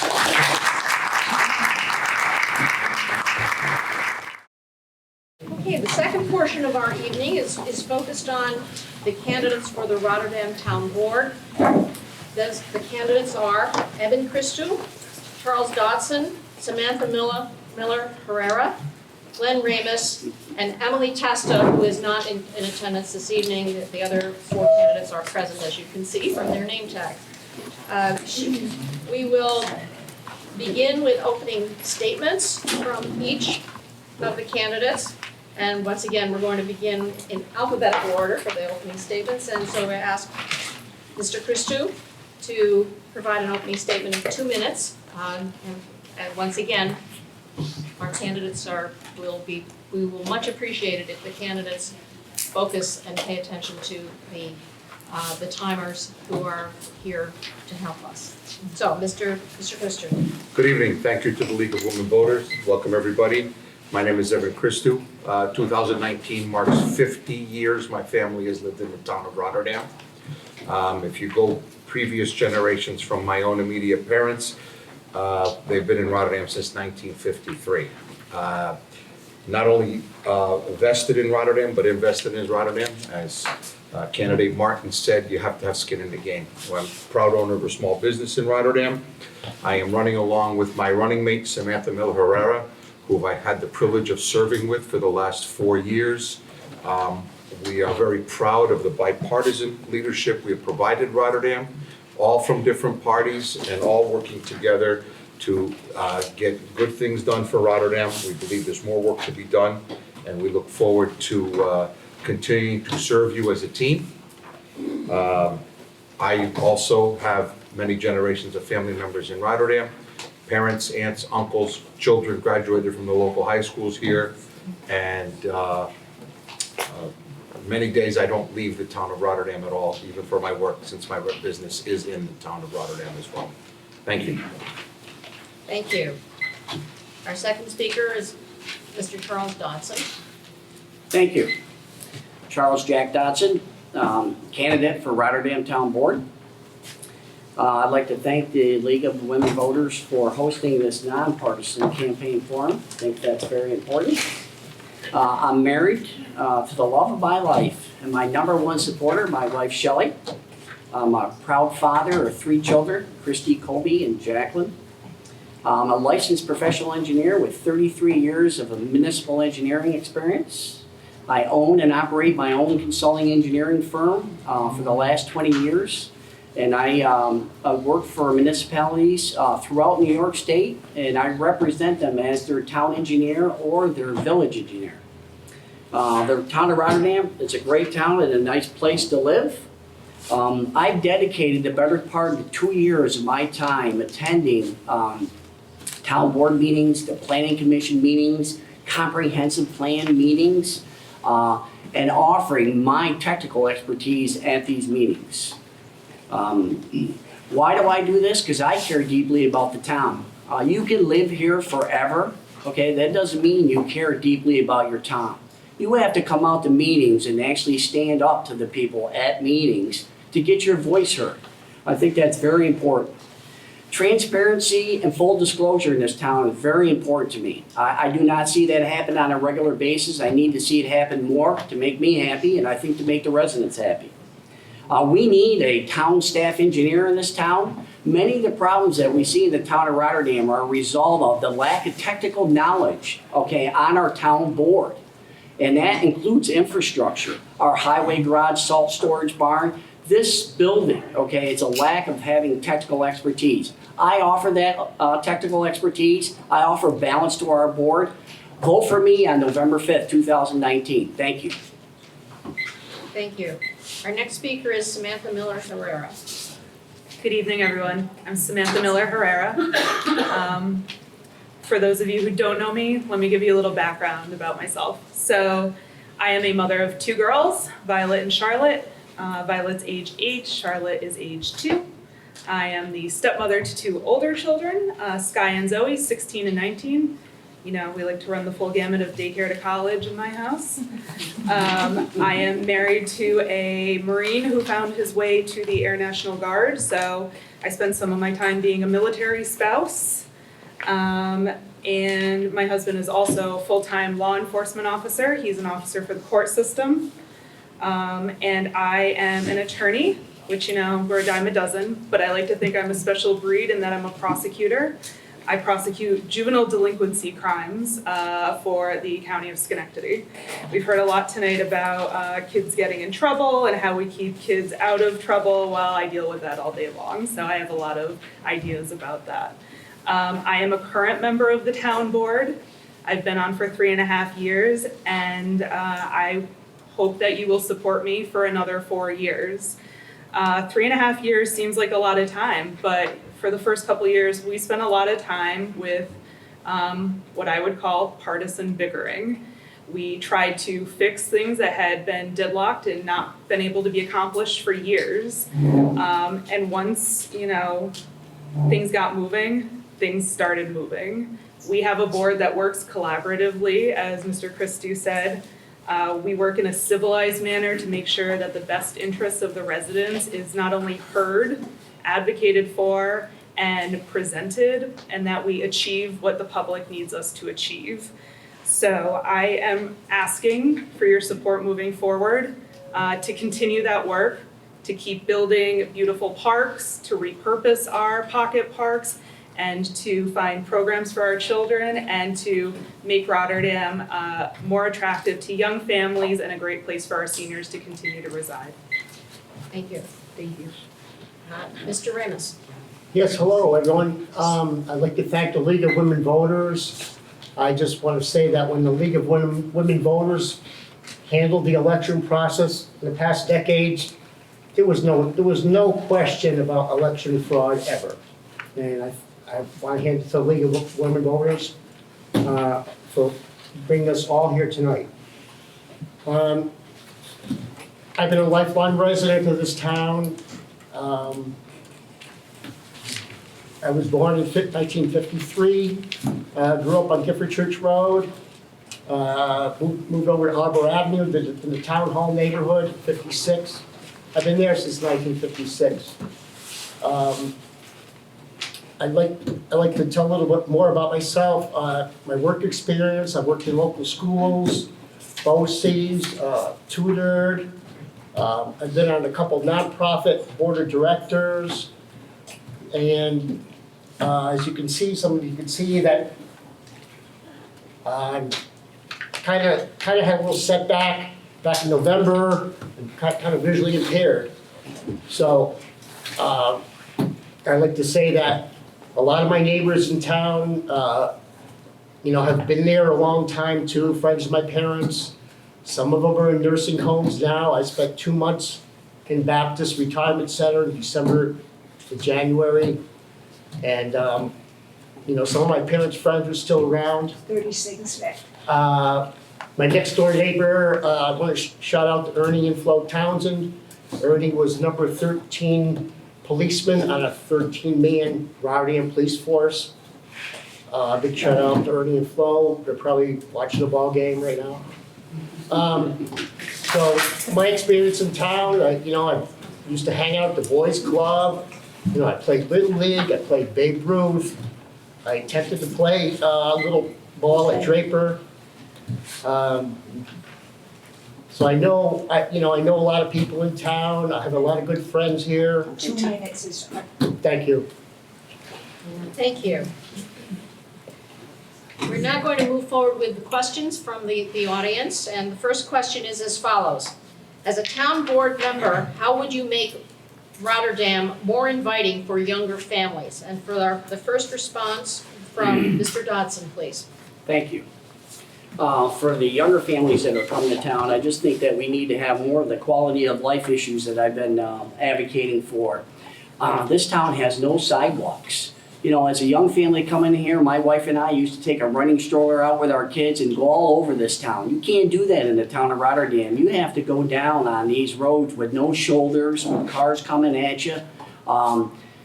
Okay, the second portion of our evening is focused on the candidates for the Rotterdam Town Board. The candidates are Evan Christou, Charles Dodson, Samantha Miller Herrera, Glenn Ramus, and Emily Testa, who is not in attendance this evening. The other 4 candidates are present, as you can see from their name tags. We will begin with opening statements from each of the candidates, And once again, we're going to begin in alphabetical order for the opening statements. And so I ask Mr. Christou to provide an opening statement in 2 minutes. And once again, our candidates we will much appreciate it if the candidates focus and pay attention to the timers who are here to help us. So, Mr. Christou. Good evening. Thank you to the League of Women Voters. Welcome, everybody. My name is Evan Christou. 2019 marks 50 years my family has lived in the town of Rotterdam. If you go previous generations from my own immediate parents, they've been in Rotterdam since 1953. Not only vested in Rotterdam, but invested in Rotterdam. As candidate Martin said, you have to have skin in the game. Well, I'm proud owner of a small business in Rotterdam. I am running along with my running mate, Samantha Miller Herrera, who I had the privilege of serving with for the last 4 years. We are very proud of the bipartisan leadership we have provided Rotterdam, all from different parties and all working together to get good things done for Rotterdam. We believe there's more work to be done, and we look forward to continuing to serve you as a team. I also have many generations of family members in Rotterdam. Parents, aunts, uncles, children graduated from the local high schools here, and many days I don't leave the town of Rotterdam at all, even for my work, since my business is in the town of Rotterdam as well. Thank you. Thank you. Our second speaker is Mr. Charles Dodson. Thank you. Charles Jack Dodson, candidate for Rotterdam Town Board. I'd like to thank the League of Women Voters for hosting this nonpartisan campaign forum. I think that's very important. I'm married to the love of my life, and my #1 supporter, my wife Shelley. I'm a proud father of 3 children, Christy, Colby, and Jacqueline. I'm a licensed professional engineer with 33 years of municipal engineering experience. I own and operate my own consulting engineering firm for the last 20 years. And I work for municipalities throughout New York State, and I represent them as their town engineer or their village engineer. The town of Rotterdam, it's a great town and a nice place to live. I've dedicated the better part of 2 years of my time attending town board meetings, the planning commission meetings, comprehensive plan meetings, and offering my technical expertise at these meetings. Why do I do this? Because I care deeply about the town. You can live here forever, okay? That doesn't mean you care deeply about your town. You have to come out to meetings and actually stand up to the people at meetings to get your voice heard. I think that's very important. Transparency and full disclosure in this town is very important to me. I do not see that happen on a regular basis. I need to see it happen more to make me happy, and I think to make the residents happy. We need a town staff engineer in this town. Many of the problems that we see in the town of Rotterdam are a result of the lack of technical knowledge, okay, on our town board. And that includes infrastructure, our highway garage, salt storage barn. This building, okay, it's a lack of having technical expertise. I offer that technical expertise. I offer balance to our board. Vote for me on November 5th, 2019. Thank you. Thank you. Our next speaker is Samantha Miller Herrera. Good evening, everyone. I'm Samantha Miller Herrera. For those of you who don't know me, let me give you a little background about myself. So I am a mother of 2 girls, Violet and Charlotte. Violet's age 8, Charlotte is age 2. I am the stepmother to 2 older children, Sky and Zoe, 16 and 19. You know, we like to run the full gamut of daycare to college in my house. I am married to a Marine who found his way to the Air National Guard, so I spend some of my time being a military spouse. And my husband is also a full-time law enforcement officer. He's an officer for the court system. And I am an attorney, which, you know, we're a dime a dozen, but I like to think I'm a special breed in that I'm a prosecutor. I prosecute juvenile delinquency crimes for the county of Schenectady. We've heard a lot tonight about kids getting in trouble and how we keep kids out of trouble. Well, I deal with that all day long, so I have a lot of ideas about that. I am a current member of the town board. I've been on for 3.5 years, and I hope that you will support me for another 4 years. 3.5 years seems like a lot of time, but for the first couple of years, we spent a lot of time with what I would call partisan bickering. We tried to fix things that had been deadlocked and not been able to be accomplished for years. And once, things got moving, things started moving. We have a board that works collaboratively, as Mr. Christou said. We work in a civilized manner to make sure that the best interests of the residents is not only heard, advocated for, and presented, and that we achieve what the public needs us to achieve. So I am asking for your support moving forward to continue that work, to keep building beautiful parks, to repurpose our pocket parks, and to find programs for our children, and to make Rotterdam more attractive to young families and a great place for our seniors to continue to reside. Thank you. Thank you. Mr. Ramos. Yes, hello, everyone. I'd like to thank the League of Women Voters. I just want to say that when the League of Women Voters handled the election process in the past decades, there was no question about election fraud ever. And I want to hand it to the League of Women Voters for bringing us all here tonight. I've been a lifelong resident of this town. I was born in 1953, grew up on Gifford Church Road, moved over to Arbor Avenue in the Town Hall neighborhood, 56. I've been there since 1956. I'd like to tell a little bit more about myself, my work experience. I've worked in local schools, BOCES, tutored. I've been on a couple nonprofit board of directors. And as you can see, some of you can see that kind of had a little setback back in November, and kind of visually impaired. So I'd like to say that a lot of my neighbors in town, have been there a long time too, friends of my parents. Some of them are in nursing homes now. I spent 2 months in Baptist Retirement Center in December to January. And, some of my parents' friends are still around. 36 left. My next door neighbor, I want to shout out to Ernie and Flo Townsend. Ernie was number 13 policeman on a 13-man Rotterdam police force. Big shout out to Ernie and Flo. They're probably watching the ball game right now. So my experience in town, I used to hang out at the boys club. I played Little League, I played Babe Ruth. I attempted to play little ball at Draper. So I know a lot of people in town. I have a lot of good friends here. 2 minutes is up. Thank you. Thank you. We're now going to move forward with the questions from the audience, and the first question is as follows. As a town board member, how would you make Rotterdam more inviting for younger families? And for the first response from Mr. Dodson, please. Thank you. For the younger families that are coming to town, I just think that we need to have more of the quality of life issues that I've been advocating for. This town has no sidewalks. As a young family coming in here, my wife and I used to take a running stroller out with our kids and go all over this town. You can't do that in the town of Rotterdam. You have to go down on these roads with no shoulders, with cars coming at you.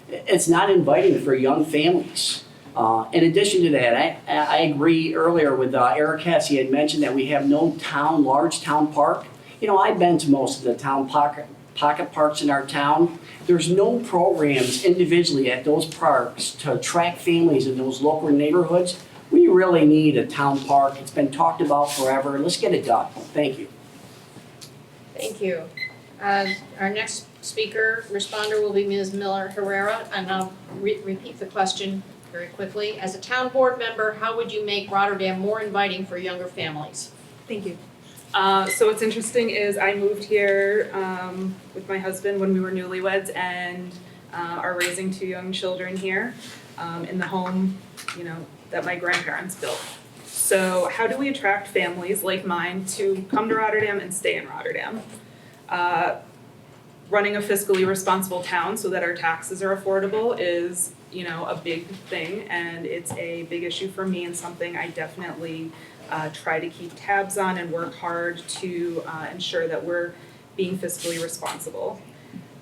It's not inviting for young families. In addition to that, I agree earlier with Eric Hess. He had mentioned that we have no large town park. I've been to most of the town pocket parks in our town. There's no programs individually at those parks to attract families in those local neighborhoods. We really need a town park. It's been talked about forever. Let's get it done. Thank you. Thank you. Our next responder will be Ms. Miller Herrera, and I'll repeat the question very quickly. As a town board member, how would you make Rotterdam more inviting for younger families? Thank you. So what's interesting is I moved here with my husband when we were newlyweds and are raising 2 young children here in the home, that my grandparents built. So how do we attract families like mine to come to Rotterdam and stay in Rotterdam? Running a fiscally responsible town so that our taxes are affordable is, a big thing, and it's a big issue for me and something I definitely try to keep tabs on and work hard to ensure that we're being fiscally responsible.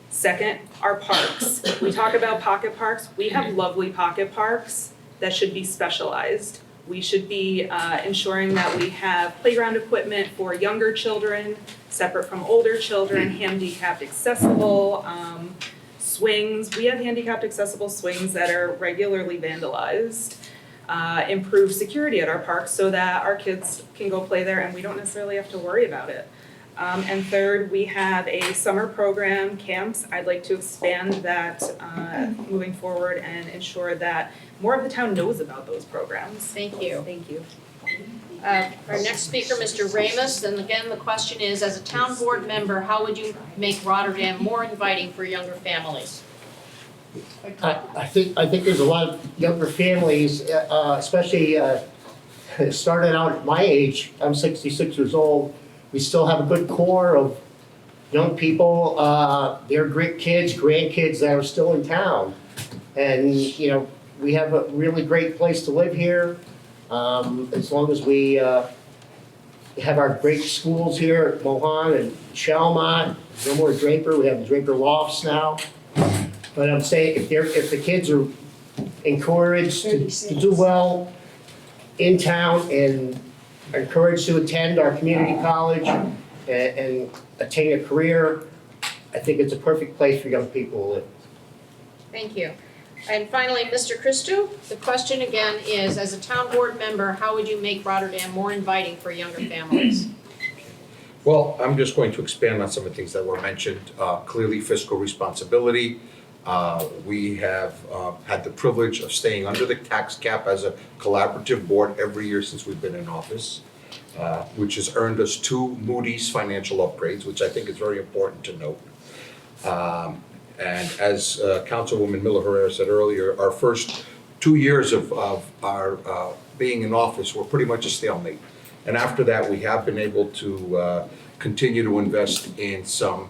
Second, our parks. We talk about pocket parks. We have lovely pocket parks that should be specialized. We should be ensuring that we have playground equipment for younger children, separate from older children, handicapped accessible, swings. We have handicapped accessible swings that are regularly vandalized. Improve security at our parks so that our kids can go play there and we don't necessarily have to worry about it. And third, we have a summer program, camps. I'd like to expand that moving forward and ensure that more of the town knows about those programs. Thank you. Thank you. Our next speaker, Mr. Ramus, and again, the question is, as a town board member, how would you make Rotterdam more inviting for younger families? I think there's a lot of younger families, especially starting out at my age. I'm 66 years old. We still have a good core of young people, their great kids, grandkids that are still in town. And, we have a really great place to live here. As long as we have our great schools here at Mohan and Shalmont, no more Draper, we have the Draper Lofts now. But I'm saying if the kids are encouraged to do well in town and encouraged to attend our community college and attain a career, I think it's a perfect place for young people to live. Thank you. And finally, Mr. Christou, the question again is, as a town board member, how would you make Rotterdam more inviting for younger families? Well, I'm just going to expand on some of the things that were mentioned. Clearly fiscal responsibility. We have had the privilege of staying under the tax cap as a collaborative board every year since we've been in office, which has earned us 2 Moody's financial upgrades, which I think is very important to note. And as Councilwoman Miller-Herrera said earlier, our first 2 years of our being in office were pretty much a stalemate. And after that, we have been able to continue to invest in some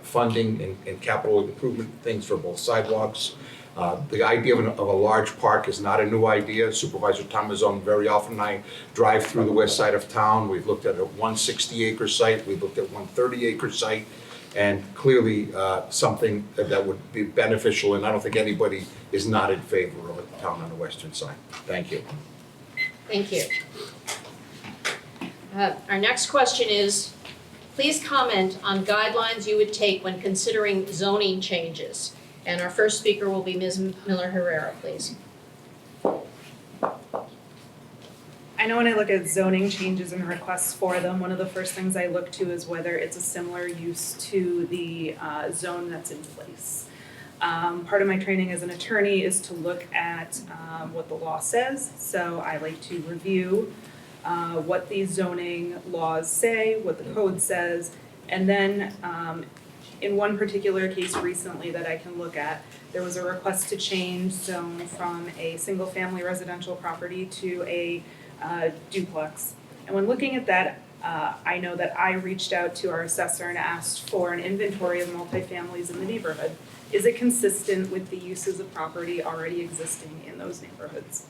funding and capital improvement things for both sidewalks. The idea of a large park is not a new idea. Supervisor Tomazone, very often I drive through the west side of town. We've looked at a 160-acre site. We've looked at 130-acre site. And clearly something that would be beneficial, and I don't think anybody is not in favor of a town on the western side. Thank you. Thank you. Our next question is, please comment on guidelines you would take when considering zoning changes. And our first speaker will be Ms. Miller-Herrera, please. I know when I look at zoning changes and requests for them, one of the first things I look to is whether it's a similar use to the zone that's in place. Part of my training as an attorney is to look at what the law says. So I like to review what these zoning laws say, what the code says, and then in one particular case recently that I can look at, there was a request to change zone from a single-family residential property to a duplex. And when looking at that, I know that I reached out to our assessor and asked for an inventory of multifamilies in the neighborhood. Is it consistent with the uses of property already existing in those neighborhoods?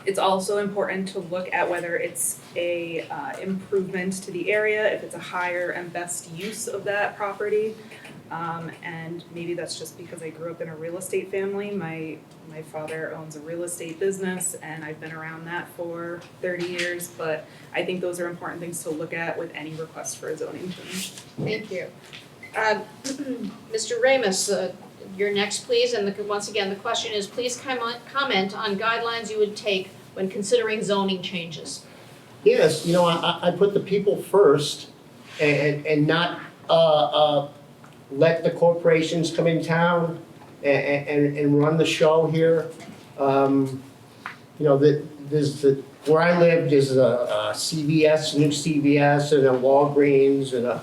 It's also important to look at whether it's a improvement to the area, if it's a higher and best use of that property. And maybe that's just because I grew up in a real estate family. My father owns a real estate business and I've been around that for 30 years, but I think those are important things to look at with any request for a zoning change. Thank you. Mr. Ramus, you're next, please. And once again, the question is, please comment on guidelines you would take when considering zoning changes. Yes, I put the people first and not let the corporations come in town and run the show here. Where I live, there's a CVS, new CVS, and a Walgreens, and a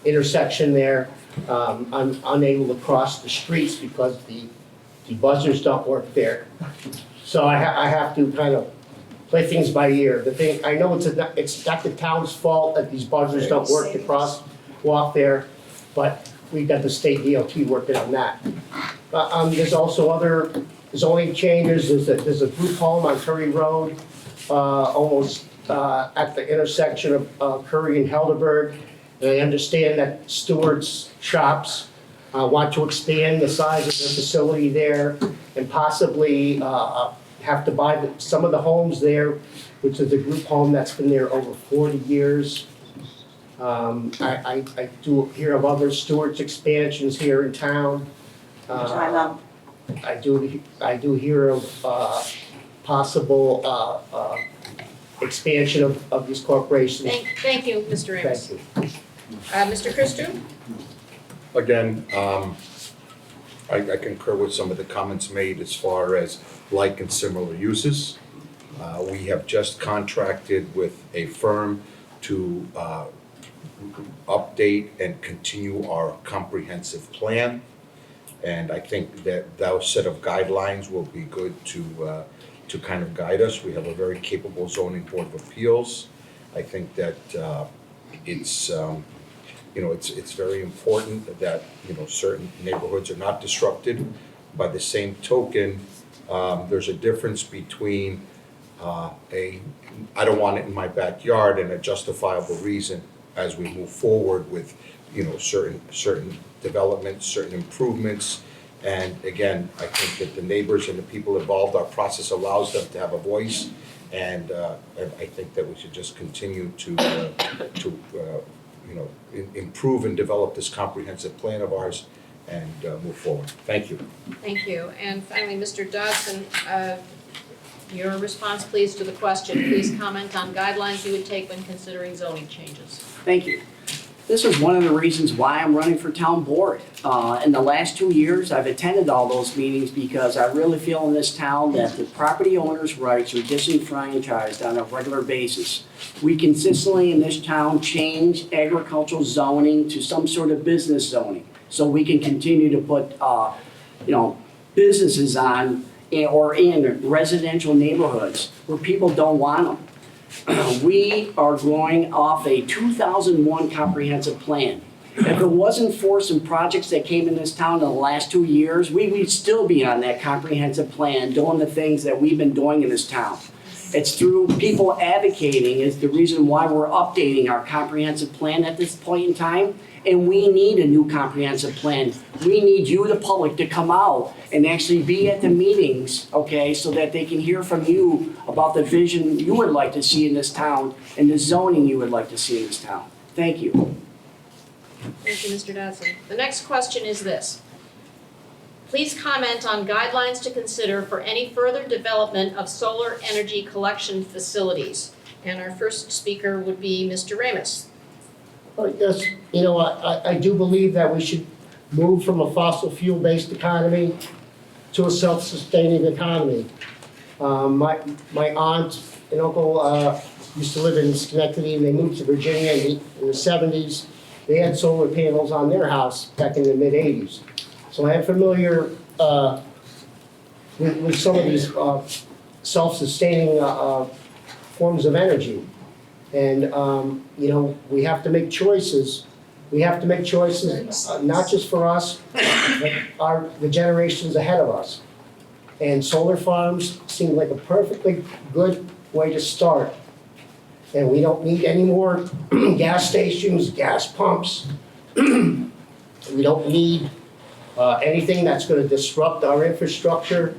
intersection there. I'm unable to cross the streets because the buzzers don't work there. So I have to kind of play things by ear. The thing, I know it's not the town's fault that these buzzers don't work to crosswalk there, but we've got the state DOT working on that. There's also other zoning changes. There's a group home on Curry Road, almost at the intersection of Curry and Helderberg. And I understand that Stewart's Shops want to expand the size of their facility there and possibly have to buy some of the homes there, which is a group home that's been there over 40 years. I do hear of other Stewart's expansions here in town. Time out. I do hear of possible expansion of these corporations. Thank you, Mr. Amos. Thank you. Mr. Christou? Again, I concur with some of the comments made as far as like and similar uses. We have just contracted with a firm to update and continue our comprehensive plan. And I think that those set of guidelines will be good to kind of guide us. We have a very capable zoning board of appeals. I think that it's very important that, certain neighborhoods are not disrupted. By the same token, there's a difference between I don't want it in my backyard and a justifiable reason as we move forward with, certain developments, certain improvements. And again, I think that the neighbors and the people involved, our process allows them to have a voice. And I think that we should just continue to improve and develop this comprehensive plan of ours and move forward. Thank you. Thank you. And finally, Mr. Dodson, your response, please, to the question. Please comment on guidelines you would take when considering zoning changes. Thank you. This is one of the reasons why I'm running for town board. In the last 2 years, I've attended all those meetings because I really feel in this town that the property owners' rights are disenfranchised on a regular basis. We consistently in this town change agricultural zoning to some sort of business zoning so we can continue to put, businesses on or in residential neighborhoods where people don't want them. We are going off a 2001 comprehensive plan. If it wasn't for some projects that came in this town in the last 2 years, we would still be on that comprehensive plan doing the things that we've been doing in this town. It's through people advocating is the reason why we're updating our comprehensive plan at this point in time. And we need a new comprehensive plan. We need you, the public, to come out and actually be at the meetings, okay, so that they can hear from you about the vision you would like to see in this town and the zoning you would like to see in this town. Thank you. Thank you, Mr. Dodson. The next question is this. Please comment on guidelines to consider for any further development of solar energy collection facilities. And our first speaker would be Mr. Ramus. Yes, I do believe that we should move from a fossil fuel-based economy to a self-sustaining economy. My aunt and uncle used to live in Schenectady, and they moved to Virginia in the 70s. They had solar panels on their house back in the mid-80s. So I am familiar with some of these self-sustaining forms of energy. And, we have to make choices. We have to make choices, not just for us, but the generations ahead of us. And solar farms seem like a perfectly good way to start. And we don't need any more gas stations, gas pumps. We don't need anything that's going to disrupt our infrastructure.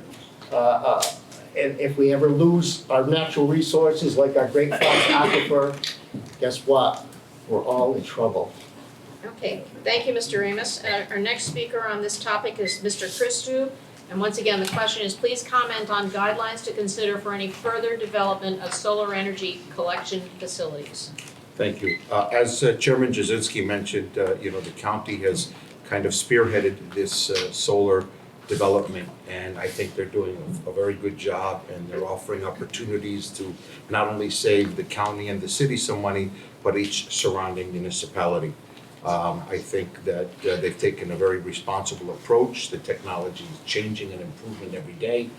And if we ever lose our natural resources like our Great Falls Aquifer, guess what? We're all in trouble. Okay, thank you, Mr. Amos. Our next speaker on this topic is Mr. Christou. And once again, the question is, please comment on guidelines to consider for any further development of solar energy collection facilities. Thank you. As Chairman Jasinski mentioned, the county has kind of spearheaded this solar development, and I think they're doing a very good job, and they're offering opportunities to not only save the county and the city some money, but each surrounding municipality. I think that they've taken a very responsible approach. The technology is changing and improving every day.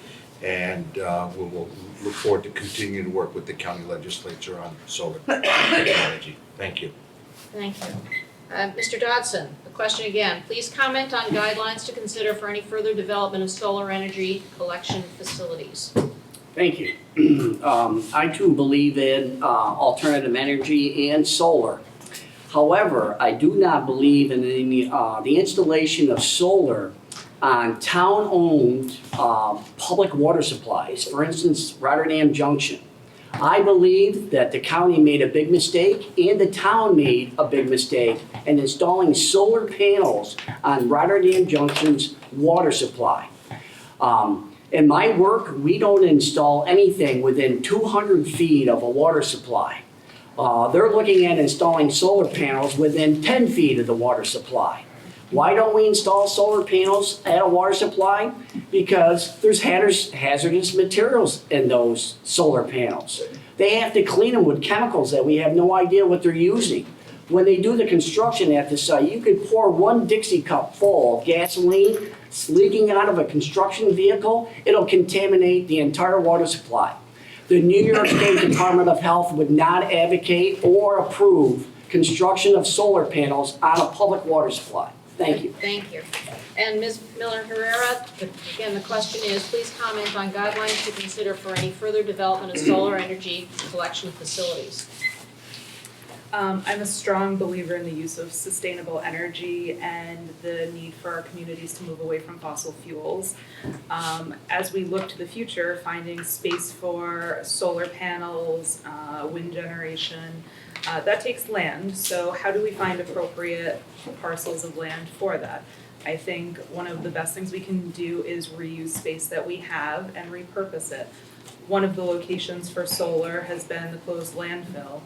And we will look forward to continue to work with the county legislature on solar technology. Thank you. Thank you. Mr. Dodson, the question again. Please comment on guidelines to consider for any further development of solar energy collection facilities. Thank you. I too believe in alternative energy and solar. However, I do not believe in the installation of solar on town-owned public water supplies, for instance, Rotterdam Junction. I believe that the county made a big mistake and the town made a big mistake in installing solar panels on Rotterdam Junction's water supply. In my work, we don't install anything within 200 feet of a water supply. They're looking at installing solar panels within 10 feet of the water supply. Why don't we install solar panels at a water supply? Because there's hazardous materials in those solar panels. They have to clean them with chemicals that we have no idea what they're using. When they do the construction at the site, you could pour one Dixie cup full of gasoline leaking out of a construction vehicle, it'll contaminate the entire water supply. The New York State Department of Health would not advocate or approve construction of solar panels on a public water supply. Thank you. Thank you. And Ms. Miller-Herrera, again, the question is, please comment on guidelines to consider for any further development of solar energy collection facilities. I'm a strong believer in the use of sustainable energy and the need for our communities to move away from fossil fuels. As we look to the future, finding space for solar panels, wind generation, that takes land. So how do we find appropriate parcels of land for that? I think one of the best things we can do is reuse space that we have and repurpose it. One of the locations for solar has been the closed landfill,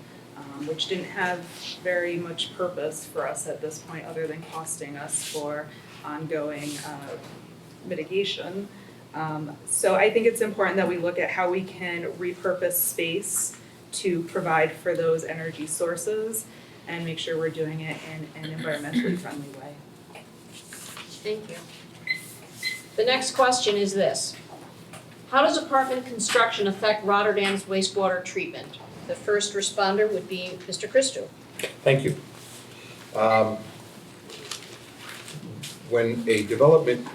which didn't have very much purpose for us at this point other than costing us for ongoing mitigation. So I think it's important that we look at how we can repurpose space to provide for those energy sources and make sure we're doing it in an environmentally friendly way. Thank you. The next question is this. How does apartment construction affect Rotterdam's wastewater treatment? The first responder would be Mr. Christou. Thank you. When a development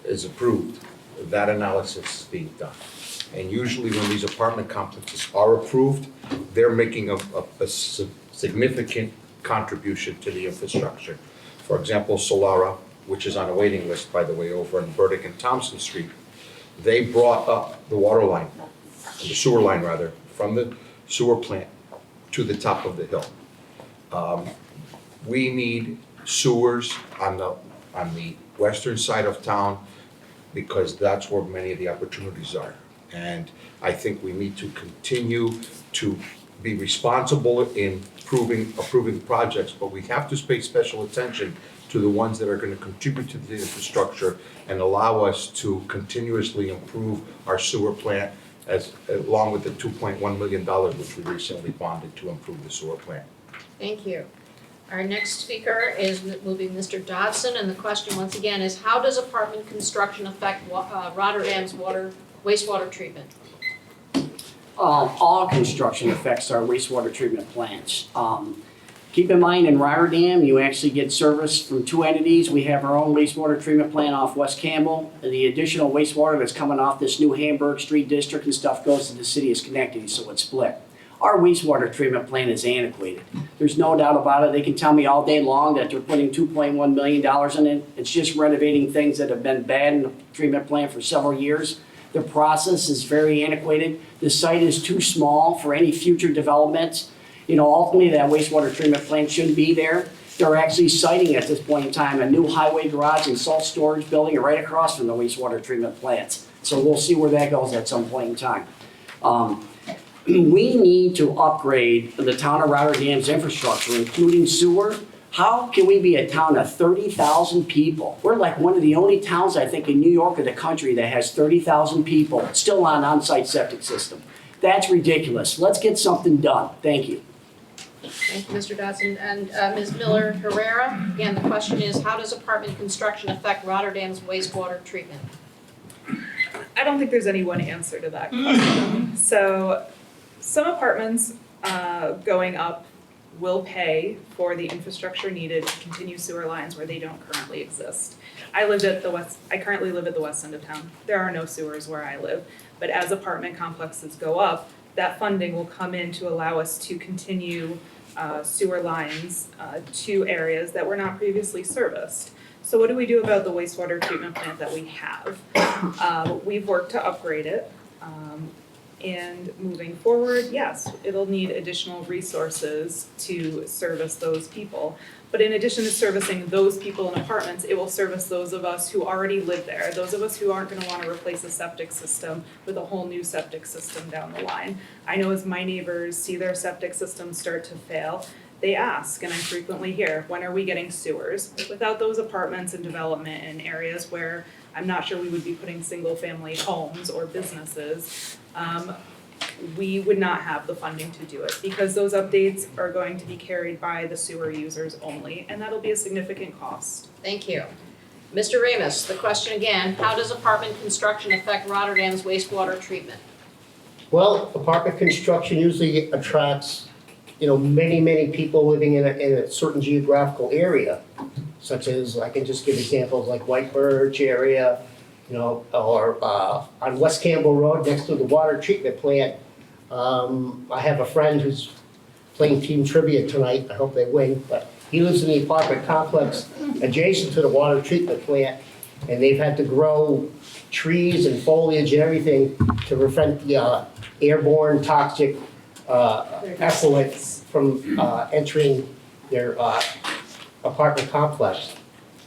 is approved, that analysis is being done. And usually when these apartment complexes are approved, they're making a significant contribution to the infrastructure. For example, Solara, which is on a waiting list, by the way, over in Burdick and Thompson Street, they brought up the water line, the sewer line rather, from the sewer plant to the top of the hill. We need sewers on the western side of town because that's where many of the opportunities are. And I think we need to continue to be responsible in approving projects, but we have to pay special attention to the ones that are going to contribute to the infrastructure and allow us to continuously improve our sewer plant along with the $2.1 million which we recently bonded to improve the sewer plant. Thank you. Our next speaker will be Mr. Dodson, and the question once again is, how does apartment construction affect Rotterdam's wastewater treatment? All construction affects our wastewater treatment plants. Keep in mind, in Rotterdam, you actually get service from two entities. We have our own wastewater treatment plant off West Campbell. And the additional wastewater that's coming off this new Hamburg Street district and stuff goes to the city of Schenectady, so it's split. Our wastewater treatment plant is antiquated. There's no doubt about it. They can tell me all day long that they're putting $2.1 million in it. It's just renovating things that have been bad in the treatment plant for several years. The process is very antiquated. The site is too small for any future developments. You know, ultimately that wastewater treatment plant shouldn't be there. They're actually siting at this point in time a new highway garage and salt storage building right across from the wastewater treatment plants. So we'll see where that goes at some point in time. We need to upgrade the town of Rotterdam's infrastructure, including sewer. How can we be a town of 30,000 people? We're like one of the only towns, I think, in New York or the country that has 30,000 people still on on-site septic system. That's ridiculous. Let's get something done. Thank you. Thank you, Mr. Dodson. And Ms. Miller Herrera, again, the question is, how does apartment construction affect Rotterdam's wastewater treatment? I don't think there's any one answer to that question. So some apartments going up will pay for the infrastructure needed to continue sewer lines where they don't currently exist. I currently live at the west end of town. There are no sewers where I live. But as apartment complexes go up, that funding will come in to allow us to continue sewer lines to areas that were not previously serviced. So what do we do about the wastewater treatment plant that we have? We've worked to upgrade it. And moving forward, yes, it'll need additional resources to service those people. But in addition to servicing those people in apartments, it will service those of us who already live there, those of us who aren't gonna wanna replace a septic system with a whole new septic system down the line. I know as my neighbors see their septic systems start to fail, they ask, and I frequently hear, when are we getting sewers? Without those apartments and development in areas where I'm not sure we would be putting single-family homes or businesses, we would not have the funding to do it because those updates are going to be carried by the sewer users only, and that'll be a significant cost. Thank you. Mr. Ramus, the question again, how does apartment construction affect Rotterdam's wastewater treatment? Well, apartment construction usually attracts, many people living in a certain geographical area, such as, I can just give examples like White Birch area, or on West Campbell Road next to the water treatment plant. I have a friend who's playing team trivia tonight, I hope they win, but he lives in the apartment complex adjacent to the water treatment plant, and they've had to grow trees and foliage and everything to prevent the airborne toxic effluent from entering their apartment complex.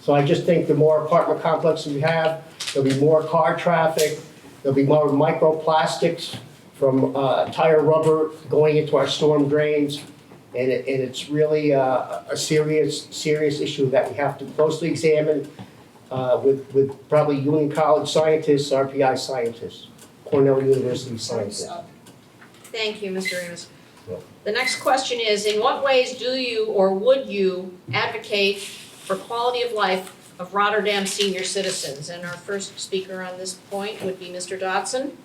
So I just think the more apartment complexes we have, there'll be more car traffic, there'll be more microplastics from tire rubber going into our storm drains, and it's really a serious issue that we have to closely examine with probably Union College scientists, RPI scientists, Cornell University scientists. Thank you, Mr. Ramus. The next question is, in what ways do you or would you advocate for quality of life of Rotterdam senior citizens? And our first speaker on this point would be Mr. Dodson.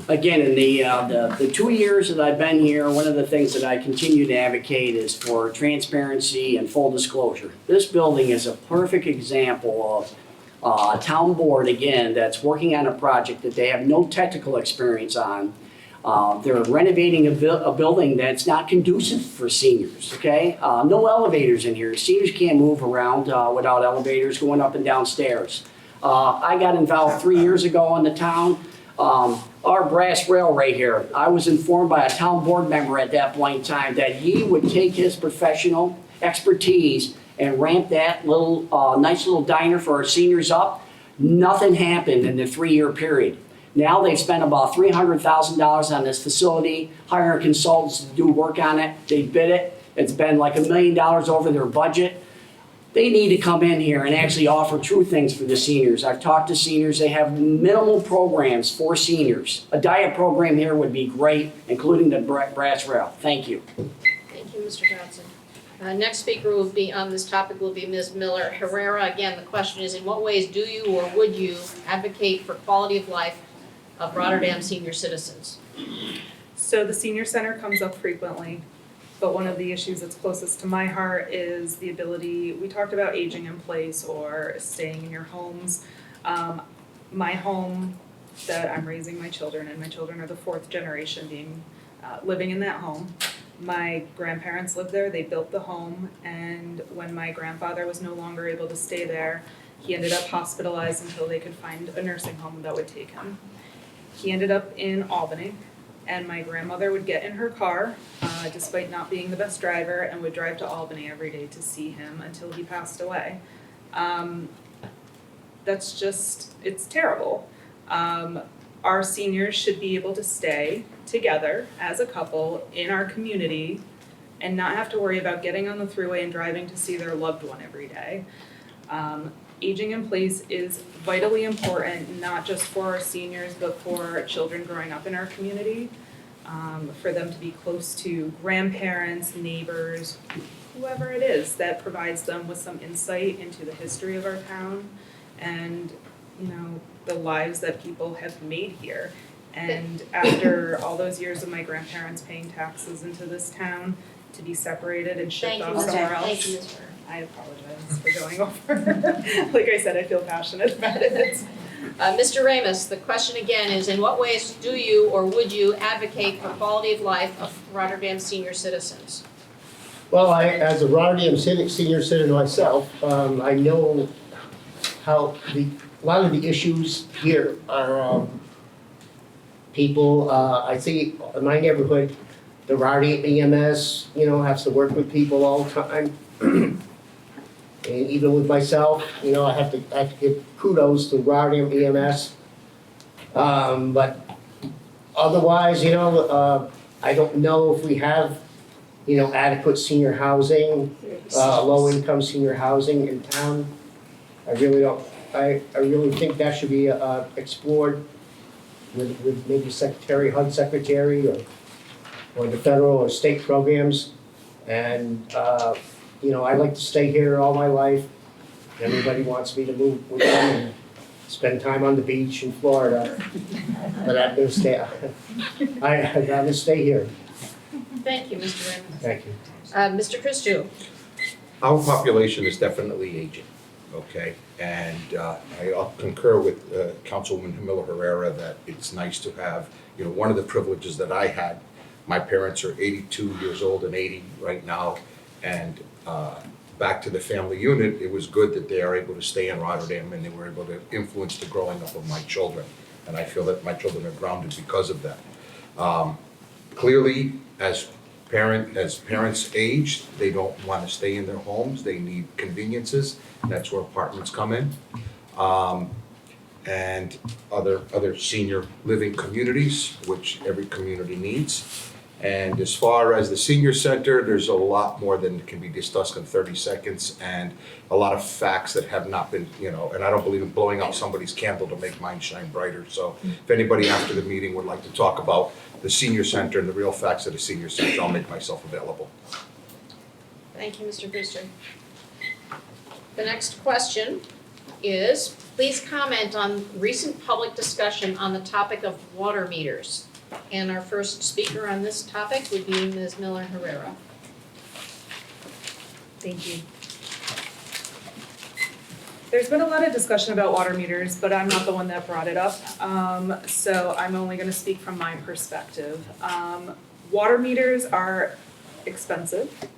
Again, in the 2 years that I've been here, one of the things that I continue to advocate is for transparency and full disclosure. This building is a perfect example of a town board, again, that's working on a project that they have no technical experience on. They're renovating a building that's not conducive for seniors, okay? No elevators in here. Seniors can't move around without elevators going up and down stairs. I got involved 3 years ago in the town. Our brass rail right here, I was informed by a town board member at that point in time that he would take his professional expertise and ramp that little, nice little diner for our seniors up. Nothing happened in the 3-year period. Now they've spent about $300,000 on this facility, hiring consultants to do work on it. They bid it. It's been like $1 million over their budget. They need to come in here and actually offer true things for the seniors. I've talked to seniors. They have minimal programs for seniors. A diet program here would be great, including the brass rail. Thank you. Thank you, Mr. Dodson. Next speaker will be on this topic will be Ms. Miller Herrera. Again, the question is, in what ways do you or would you advocate for quality of life of Rotterdam senior citizens? So the senior center comes up frequently, but one of the issues that's closest to my heart is the ability, we talked about aging in place or staying in your homes. My home that I'm raising my children, and my children are the 4th generation being living in that home. My grandparents lived there, they built the home, and when my grandfather was no longer able to stay there, he ended up hospitalized until they could find a nursing home that would take him. He ended up in Albany, and my grandmother would get in her car, despite not being the best driver, and would drive to Albany every day to see him until he passed away. That's just, it's terrible. Our seniors should be able to stay together as a couple in our community and not have to worry about getting on the thruway and driving to see their loved one every day. aging in place is vitally important, not just for our seniors, but for children growing up in our community. For them to be close to grandparents, neighbors, whoever it is that provides them with some insight into the history of our town and, you know, the lives that people have made here. And after all those years of my grandparents paying taxes into this town, to be separated and shipped Thank you, off somewhere Mr. else. Thank you, Mr. I apologize for going over. Like I said, I feel passionate about it. Mr. Ramus, the question again is, in what ways do you or would you advocate for quality of life of Rotterdam senior citizens? Well, as a Rotterdam senior citizen myself, I know how a lot of the issues here are, people, I see in my neighborhood, the Rotterdam EMS, has to work with people all the time. And even with myself, I have to give kudos to Rotterdam EMS. But otherwise, I don't know if we have, adequate senior housing, low-income senior housing in town. I really don't. I really think that should be explored with maybe HUD secretary or the federal or state programs. And I like to stay here all my life. Everybody wants me to move with them and spend time on the beach in Florida. But I'm gonna stay. I'd rather stay here. Thank you, Mr. Ramus. Thank you. Mr. Christou. Our population is definitely aging, okay? And I concur with Councilwoman Miller Herrera that it's nice to have, one of the privileges that I had, my parents are 82 years old and 80 right now, and back to the family unit, it was good that they are able to stay in Rotterdam and they were able to influence the growing up of my children. And I feel that my children are grounded because of that. Clearly, as parents age, they don't want to stay in their homes. They need conveniences. That's where apartments come in. And other senior living communities, which every community needs. And as far as the senior center, there's a lot more than can be discussed in 30 seconds and a lot of facts that have not been, and I don't believe in blowing out somebody's candle to make mine shine brighter. So if anybody after the meeting would like to talk about the senior center and the real facts of the senior center, I'll make myself available. Thank you, Mr. Brewster. The next question is, please comment on recent public discussion on the topic of water meters. And our first speaker on this topic would be Ms. Miller Herrera. Thank you. There's been a lot of discussion about water meters, but I'm not the one that brought it up. So I'm only going to speak from my perspective. Water meters are expensive.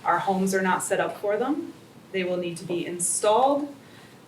Our homes are not set up for them. They will need to be installed.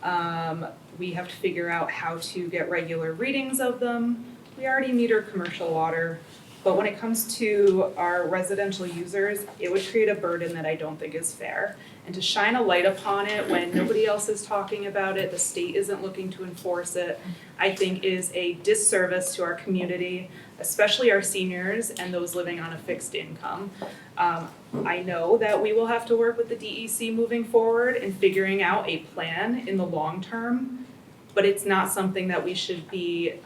We have to figure out how to get regular readings of them. We already meter commercial water, but when it comes to our residential users, it would create a burden that I don't think is fair. And to shine a light upon it when nobody else is talking about it, the state isn't looking to enforce it, I think is a disservice to our community, especially our seniors and those living on a fixed income. I know that we will have to work with the DEC moving forward in figuring out a plan in the long term, but it's not something that we should be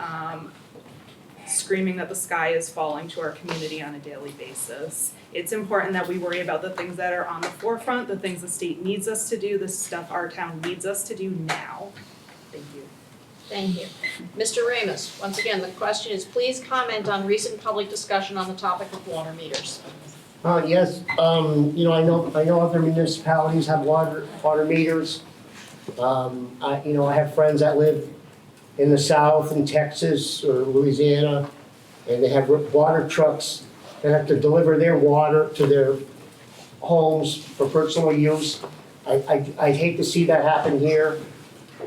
screaming that the sky is falling to our community on a daily basis. It's important that we worry about the things that are on the forefront, the things the state needs us to do, the stuff our town needs us to do now. Thank you. Thank you. Mr. Ramus, once again, the question is, please comment on recent public discussion on the topic of water meters. Yes, I know other municipalities have water meters. I have friends that live in the South, in Texas or Louisiana, and they have water trucks that have to deliver their water to their homes for personal use. I hate to see that happen here.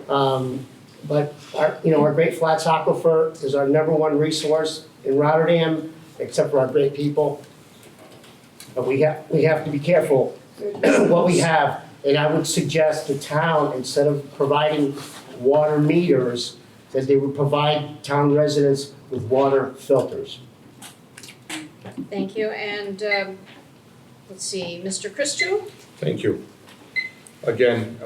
But our Great Flats Aquifer is our #1 resource in Rotterdam, except for our great people. But we have to be careful what we have. And I would suggest the town, instead of providing water meters, that they would provide town residents with water filters. Thank you, and let's see, Mr. Christou? Thank you. Again,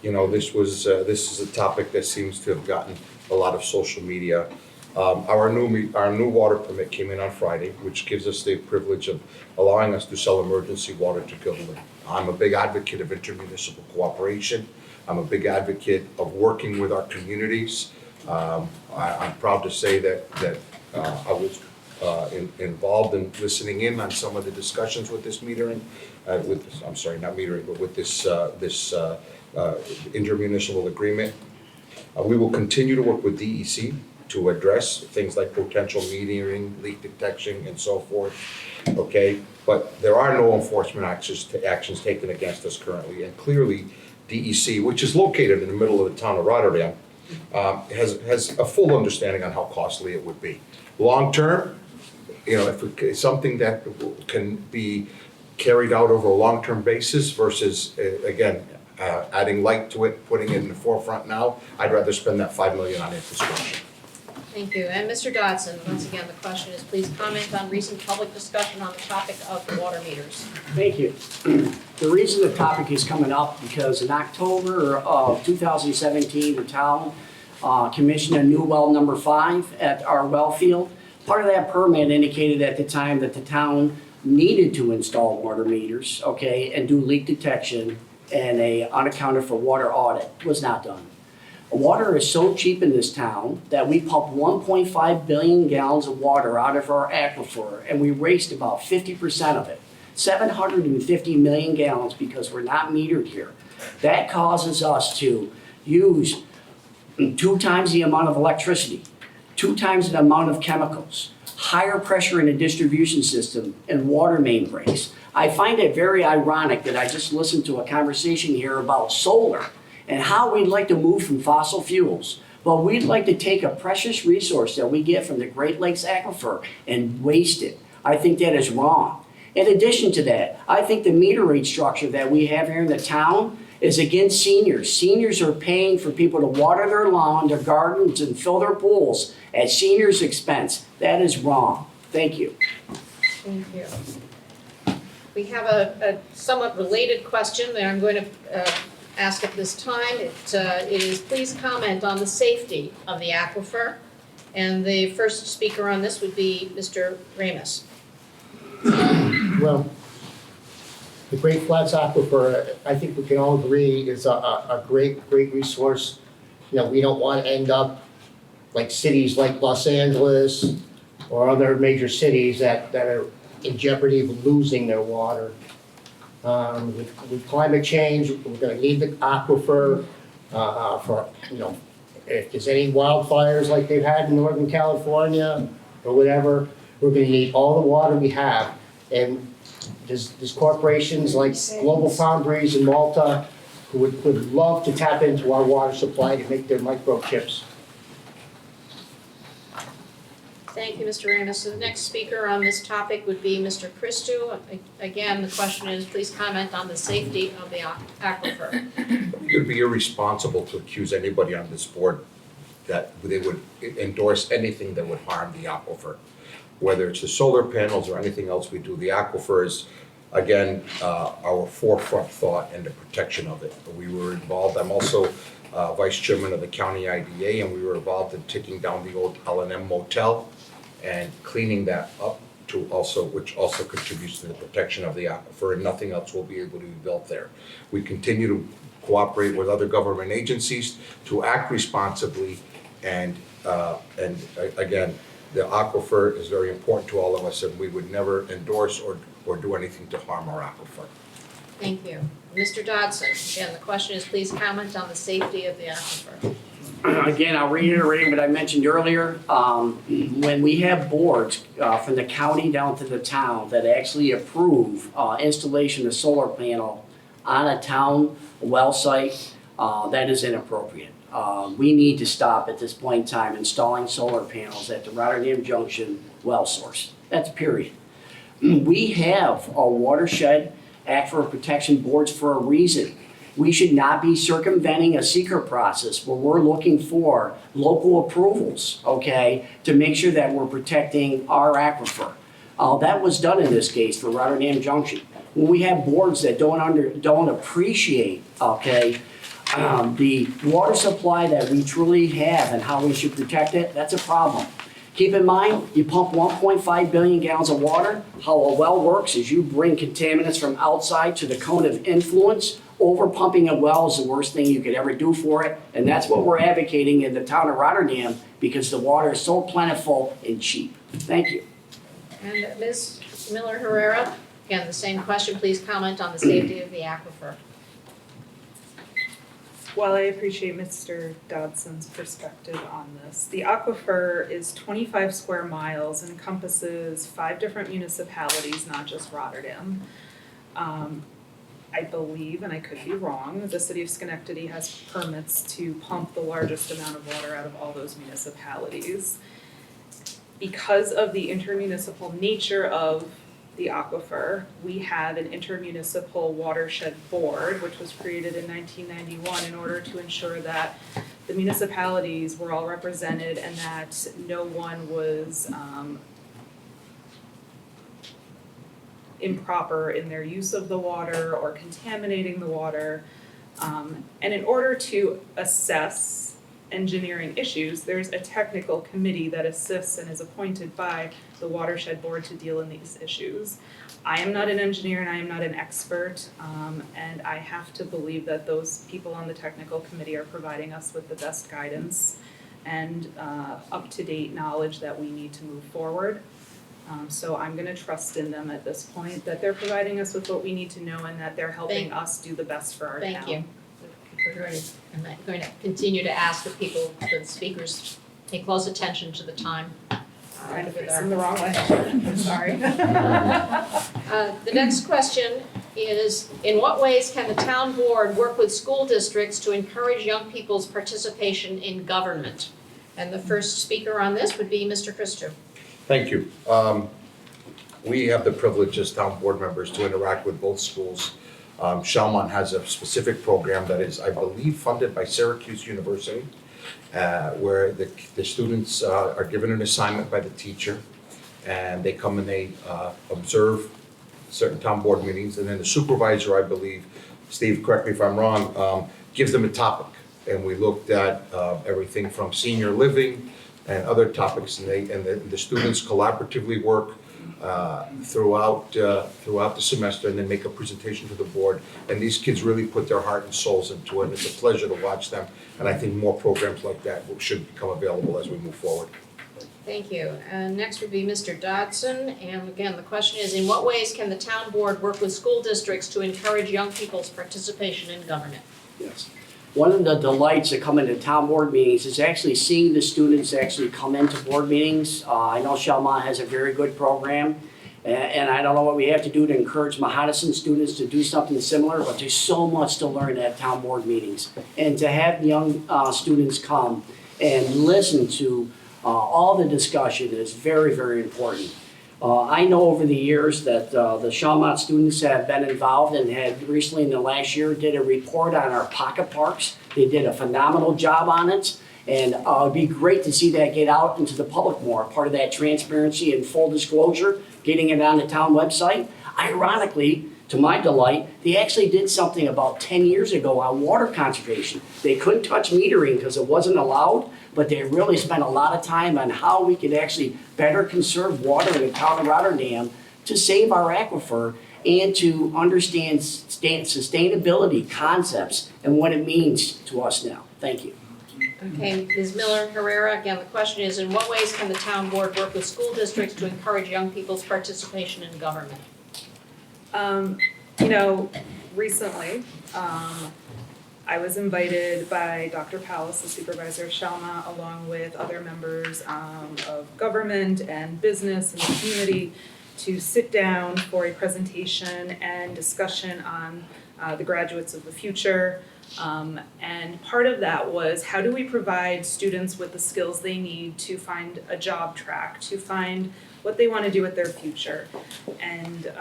this is a topic that seems to have gotten a lot of social media. Our new water permit came in on Friday, which gives us the privilege of allowing us to sell emergency water to Gilderland. I'm a big advocate of intermunicipal cooperation. I'm a big advocate of working with our communities. I'm proud to say that I was involved in listening in on some of the discussions with this metering, with this intermunicipal agreement. We will continue to work with DEC to address things like potential metering, leak detection, and so forth, okay? But there are no enforcement actions taken against us currently, and clearly DEC, which is located in the middle of the town of Rotterdam, has a full understanding on how costly it would be. Long-term, if it's something that can be carried out over a long-term basis versus, adding light to it, putting it in the forefront now, I'd rather spend that $5 million on infrastructure. Thank you. And Mr. Dodson, once again, the question is, please comment on recent public discussion on the topic of water meters. Thank you. The reason the topic is coming up because in October of 2017, the town commissioned a new well number 5 at our well field. Part of that permit indicated at the time that the town needed to install water meters, okay, and do leak detection and a unaccounted for water audit. Was not done. Water is so cheap in this town that we pump 1.5 billion gallons of water out of our aquifer and we waste about 50% of it. 750 million gallons because we're not metered here. That causes us to use 2 times the amount of electricity, 2 times the amount of chemicals, higher pressure in the distribution system, and water main breaks. I find it very ironic that I just listened to a conversation here about solar and how we'd like to move from fossil fuels. Well, we'd like to take a precious resource that we get from the Great Lakes aquifer and waste it. I think that is wrong. In addition to that, I think the meter rate structure that we have here in the town is against seniors. Seniors are paying for people to water their lawn, their gardens, and fill their pools at seniors' expense. That is wrong. Thank you. Thank you. We have a somewhat related question that I'm going to ask at this time. It is, please comment on the safety of the aquifer. And the first speaker on this would be Mr. Ramus. Well, the Great Flats Aquifer, I think we can all agree, is a great resource. We don't want to end up like cities like Los Angeles or other major cities that are in jeopardy of losing their water. With climate change, we're going to need the aquifer for, if there's any wildfires like they've had in Northern California or whatever, we're going to need all the water we have. And there's corporations like Global Foundries in Malta who would love to tap into our water supply to make their microchips. Thank you, Mr. Ramus. So the next speaker on this topic would be Mr. Christou. Again, the question is, please comment on the safety of the aquifer. It would be irresponsible to accuse anybody on this board that they would endorse anything that would harm the aquifer. Whether it's the solar panels or anything else we do, the aquifer is, again, our forefront thought and the protection of it. We were involved, I'm also vice chairman of the county IDA, and we were involved in taking down the old L&M motel and cleaning that up which also contributes to the protection of the aquifer, and nothing else will be able to be built there. We continue to cooperate with other government agencies to act responsibly, and again, the aquifer is very important to all of us, and we would never endorse or do anything to harm our aquifer. Thank you. Mr. Dodson, again, the question is, please comment on the safety of the aquifer. Again, I'll reiterate what I mentioned earlier. When we have boards from the county down to the town that actually approve installation of solar panel on a town well site, that is inappropriate. We need to stop at this point in time installing solar panels at the Rotterdam Junction well source. That's period. We have a watershed aquifer protection boards for a reason. We should not be circumventing a secret process where we're looking for local approvals, okay, to make sure that we're protecting our aquifer. That was done in this case for Rotterdam Junction. when we have boards that don't appreciate, okay, the water supply that we truly have and how we should protect it, that's a problem. Keep in mind, you pump 1.5 billion gallons of water. How a well works is you bring contaminants from outside to the cone of influence. Over pumping a well is the worst thing you could ever do for it, and that's what we're advocating in the town of Rotterdam because the water is so plentiful and cheap. Thank you. And Ms. Miller Herrera, again, the same question, please comment on the safety of the aquifer. While I appreciate Mr. Dodson's perspective on this, the aquifer is 25 square miles and encompasses 5 different municipalities, not just Rotterdam. I believe, and I could be wrong, the city of Schenectady has permits to pump the largest amount of water out of all those municipalities. Because of the intermunicipal nature of the aquifer, we have an intermunicipal watershed board, which was created in 1991 in order to ensure that the municipalities were all represented and that no one was improper in their use of the water or contaminating the water. And in order to assess engineering issues, there's a technical committee that assists and is appointed by the watershed board to deal in these issues. I am not an engineer and I am not an expert, and I have to believe that those people on the technical committee are providing us with the best guidance and up-to-date knowledge that we need to move forward. So I'm gonna trust in them at this point, that they're providing us with what we need to know and that they're helping us do the best for our town. Thank you. I'm going to continue to ask the people, the speakers, pay close attention to the time. Kind of facing the wrong way, I'm sorry. The next question is, in what ways can the town board work with school districts to encourage young people's participation in government? And the first speaker on this would be Mr. Christou. Thank you. We have the privilege as town board members to interact with both schools. Shelmont has a specific program that is, I believe, funded by Syracuse University, where the students are given an assignment by the teacher, and they come and they observe certain town board meetings, and then the supervisor, I believe, Steve, correct me if I'm wrong, gives them a topic. And we looked at everything from senior living and other topics, and the students collaboratively work throughout the semester and then make a presentation to the board. And these kids really put their heart and souls into it. It's a pleasure to watch them. And I think more programs like that should become available as we move forward. Thank you. And next would be Mr. Dodson. And again, the question is, in what ways can the town board work with school districts to encourage young people's participation in government? Yes. One of the delights of coming to town board meetings is actually seeing the students actually come into board meetings. I know Shelmont has a very good program, and I don't know what we have to do to encourage Mahadison students to do something similar, but there's so much to learn at town board meetings. And to have young students come and listen to all the discussion is very, very important. I know over the years that the Shelmont students have been involved and had recently in the last year did a report on our pocket parks. They did a phenomenal job on it, and it'd be great to see that get out into the public more, part of that transparency and full disclosure, getting it on the town website. Ironically, to my delight, they actually did something about 10 years ago on water conservation. They couldn't touch metering because it wasn't allowed, but they really spent a lot of time on how we could actually better conserve water in the town of Rotterdam to save our aquifer and to understand sustainability concepts and what it means to us now. Thank you. Okay, Ms. Miller Herrera, again, the question is, in what ways can the town board work with school districts to encourage young people's participation in government? Recently, I was invited by Dr. Palace, the supervisor of Shelmont, along with other members of government and business and the community to sit down for a presentation and discussion on the graduates of the future. And part of that was, how do we provide students with the skills they need to find a job track, to find what they want to do with their future. And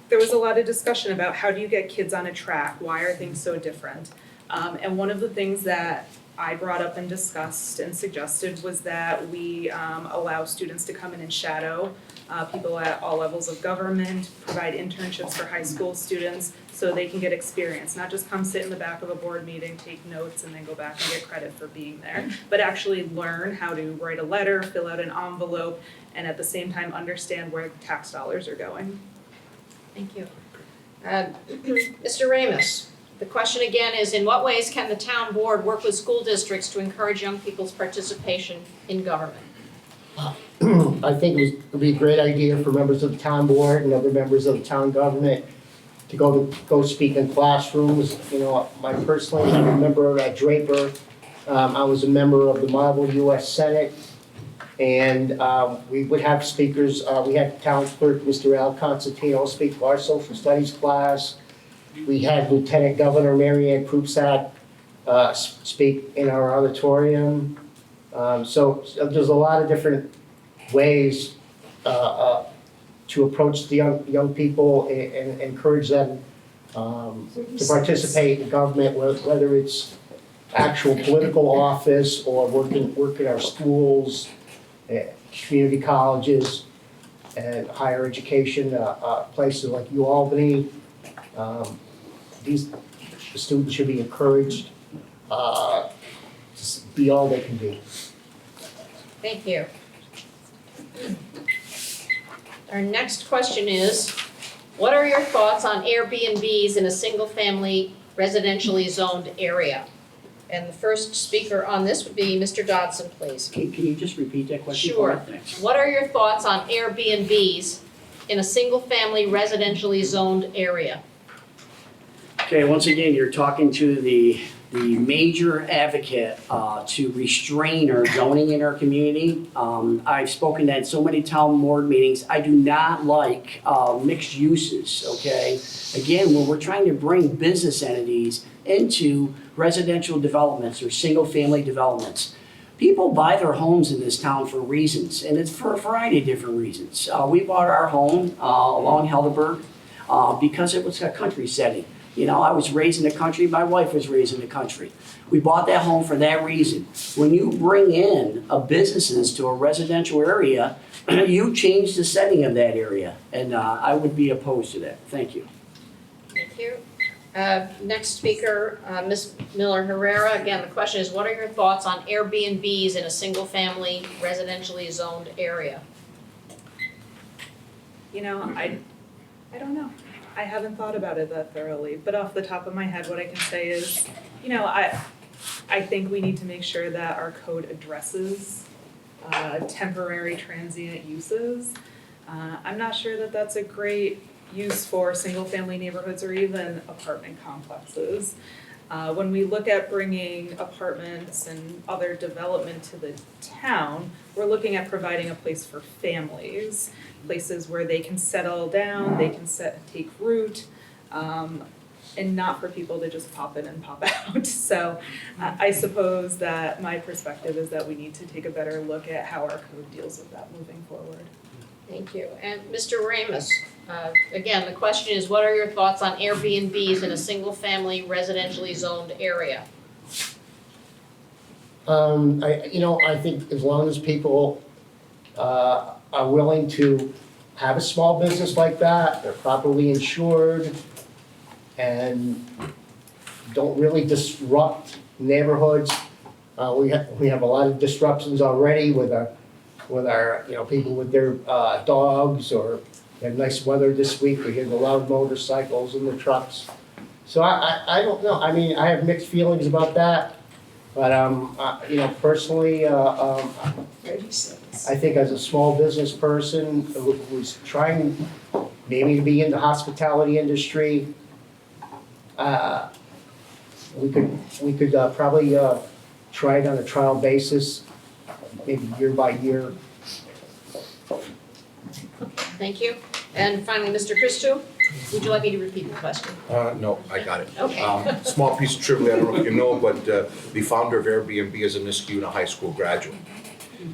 there was a lot of discussion about how do you get kids on a track, why are things so different? And one of the things that I brought up and discussed and suggested was that we allow students to come in and shadow people at all levels of government, provide internships for high school students so they can get experience, not just come sit in the back of a board meeting, take notes, and then go back and get credit for being there, but actually learn how to write a letter, fill out an envelope, and at the same time understand where the tax dollars are going. Thank you. Mr. Ramus, the question again is, in what ways can the town board work with school districts to encourage young people's participation in government? I think it would be a great idea for members of the town board and other members of the town government to go speak in classrooms. You know, personally, I'm a member at Draper. I was a member of the Marble U.S. Senate. And we would have speakers. We had town clerk, Mr. Al Constantino, speak to our social studies class. We had Lieutenant Governor Mary Ann Krupsat speak in our auditorium. So there's a lot of different ways to approach the young people and encourage them to participate in government, whether it's actual political office or work in our schools, community colleges, and higher education places like UAlbany. These students should be encouraged to be all they can be. Thank you. Our next question is, what are your thoughts on Airbnbs in a single-family residentially zoned area? And the first speaker on this would be Mr. Dodson, please. Can you just repeat that question? Sure. Thanks. What are your thoughts on Airbnbs in a single-family residentially zoned area? Okay, once again, you're talking to the major advocate to restrain our zoning in our community. I've spoken at so many town board meetings. I do not like mixed uses, okay? Again, when we're trying to bring business entities into residential developments or single-family developments, people buy their homes in this town for reasons, and it's for a variety of different reasons. We bought our home along Helderberg because it was a country setting. You know, I was raised in the country, my wife was raised in the country. We bought that home for that reason. When you bring in businesses to a residential area, you change the setting of that area, and I would be opposed to that. Thank you. Thank you. Next speaker, Ms. Miller Herrera. Again, the question is, what are your thoughts on Airbnbs in a single-family residentially zoned area? You know, I don't know. I haven't thought about it that thoroughly, but off the top of my head, what I can say is, you know, I think we need to make sure that our code addresses temporary transient uses. I'm not sure that that's a great use for single-family neighborhoods or even apartment complexes. When we look at bringing apartments and other development to the town, we're looking at providing a place for families, places where they can settle down, they can take root, and not for people to just pop in and pop out. So I suppose that my perspective is that we need to take a better look at how our code deals with that moving forward. Thank you. And Mr. Ramus, again, the question is, what are your thoughts on Airbnbs in a single-family residentially zoned area? I think as long as people are willing to have a small business like that, they're properly insured, and don't really disrupt neighborhoods. We have a lot of disruptions already with our people with their dogs, or we had nice weather this week. We hear the loud motorcycles and the trucks. So I don't know. I mean, I have mixed feelings about that. But, personally, I think as a small business person who's trying maybe to be in the hospitality industry, we could probably try it on a trial basis, maybe year by year. Thank you. And finally, Mr. Christou, would you like me to repeat the question? No, I got it. Okay. Small piece of trivia, I don't know if you know, but the founder of Airbnb is a Niskayuna High School graduate.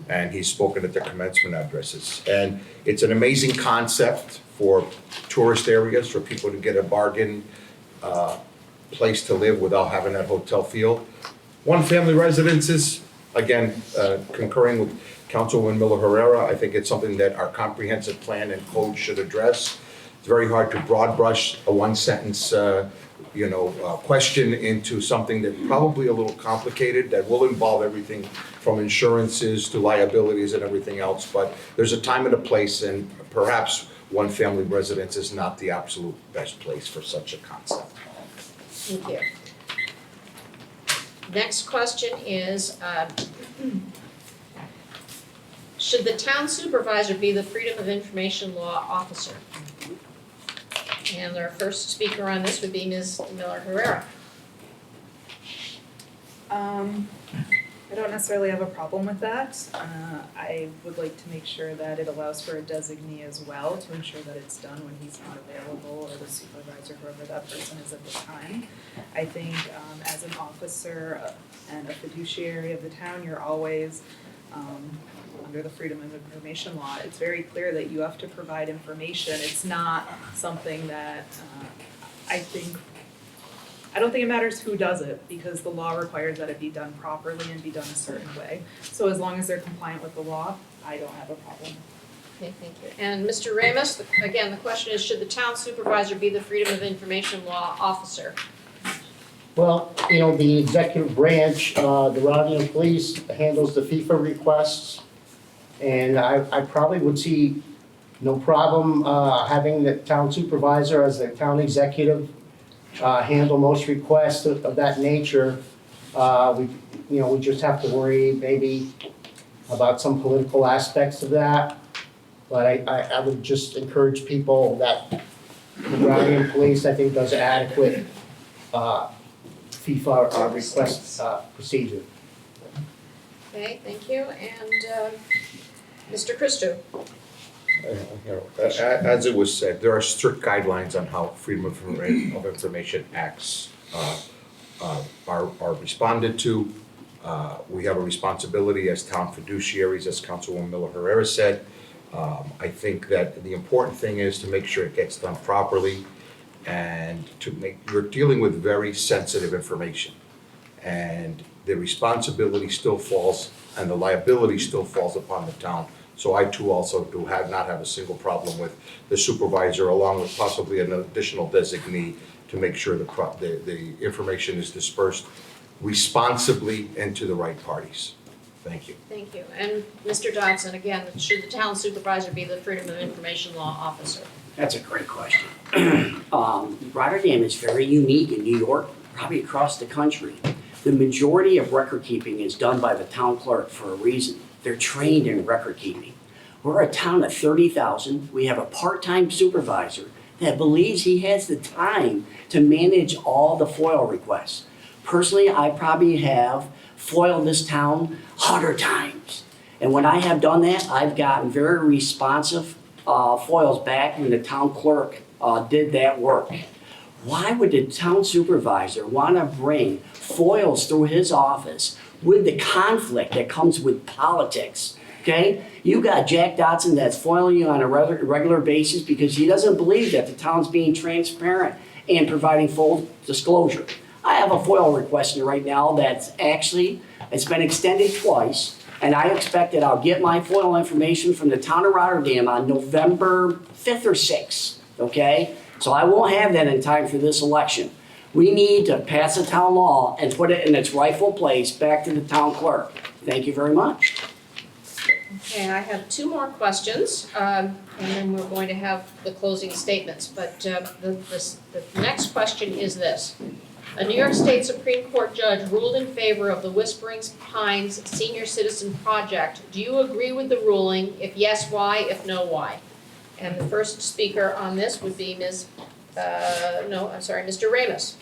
And he's spoken at their commencement addresses. And it's an amazing concept for tourist areas, for people to get a bargain place to live without having that hotel feel. One family residences, again, concurring with Councilwoman Miller Herrera, I think it's something that our comprehensive plan and code should address. It's very hard to broad brush a one-sentence, question into something that probably a little complicated, that will involve everything from insurances to liabilities and everything else. But there's a time and a place, and perhaps one-family residence is not the absolute best place for such a concept. Thank you. Next question is, should the town supervisor be the Freedom of Information Law officer? And our first speaker on this would be Ms. Miller Herrera. I don't necessarily have a problem with that. I would like to make sure that it allows for a designee as well to ensure that it's done when he's not available, or the supervisor, whoever that person is at the time. I think as an officer and a fiduciary of the town, you're always under the Freedom of Information Law. It's very clear that you have to provide information. It's not something that I don't think it matters who does it, because the law requires that it be done properly and be done a certain way. So as long as they're compliant with the law, I don't have a problem. Okay, thank you. And Mr. Ramos, again, the question is, should the town supervisor be the Freedom of Information Law officer? Well, the executive branch, the Rotterdam Police handles the FIFA requests. And I probably would see no problem having the town supervisor as the town executive handle most requests of that nature. We just have to worry maybe about some political aspects of that. But I would just encourage people that the Rotterdam Police, I think, does adequate FIFA request procedure. Okay, thank you. And Mr. Christou. As it was said, there are strict guidelines on how Freedom of Information Acts are responded to. We have a responsibility as town fiduciaries, as Councilwoman Miller Herrera said. I think that the important thing is to make sure it gets done properly, and you're dealing with very sensitive information. And the responsibility still falls, and the liability still falls upon the town. So I too also do not have a single problem with the supervisor, along with possibly an additional designee, to make sure the information is dispersed responsibly and to the right parties. Thank you. Thank you. And Mr. Dodson, again, should the town supervisor be the Freedom of Information Law officer? That's a great question. Rotterdam is very unique in New York, probably across the country. The majority of record keeping is done by the town clerk for a reason. They're trained in record keeping. We're a town of 30,000. We have a part-time supervisor that believes he has the time to manage all the FOIL requests. Personally, I probably have FOILed this town 100 times. And when I have done that, I've gotten very responsive FOILs back when the town clerk did that work. Why would the town supervisor want to bring FOILs through his office with the conflict that comes with politics? Okay? You got Jack Dodson that's foiling you on a regular basis because he doesn't believe that the town's being transparent and providing full disclosure. I have a FOIL request right now that's actually, it's been extended twice, and I expect that I'll get my FOIL information from the town of Rotterdam on November 5th or 6th, okay? So I won't have that in time for this election. We need to pass a town law and put it in its rightful place back to the town clerk. Thank you very much. Okay, I have two more questions, and then we're going to have the closing statements. But the next question is this. A New York State Supreme Court judge ruled in favor of the Whispering Pines Senior Citizen Project. Do you agree with the ruling? If yes, why? If no, why? And the first speaker on this would be Mr. Ramos.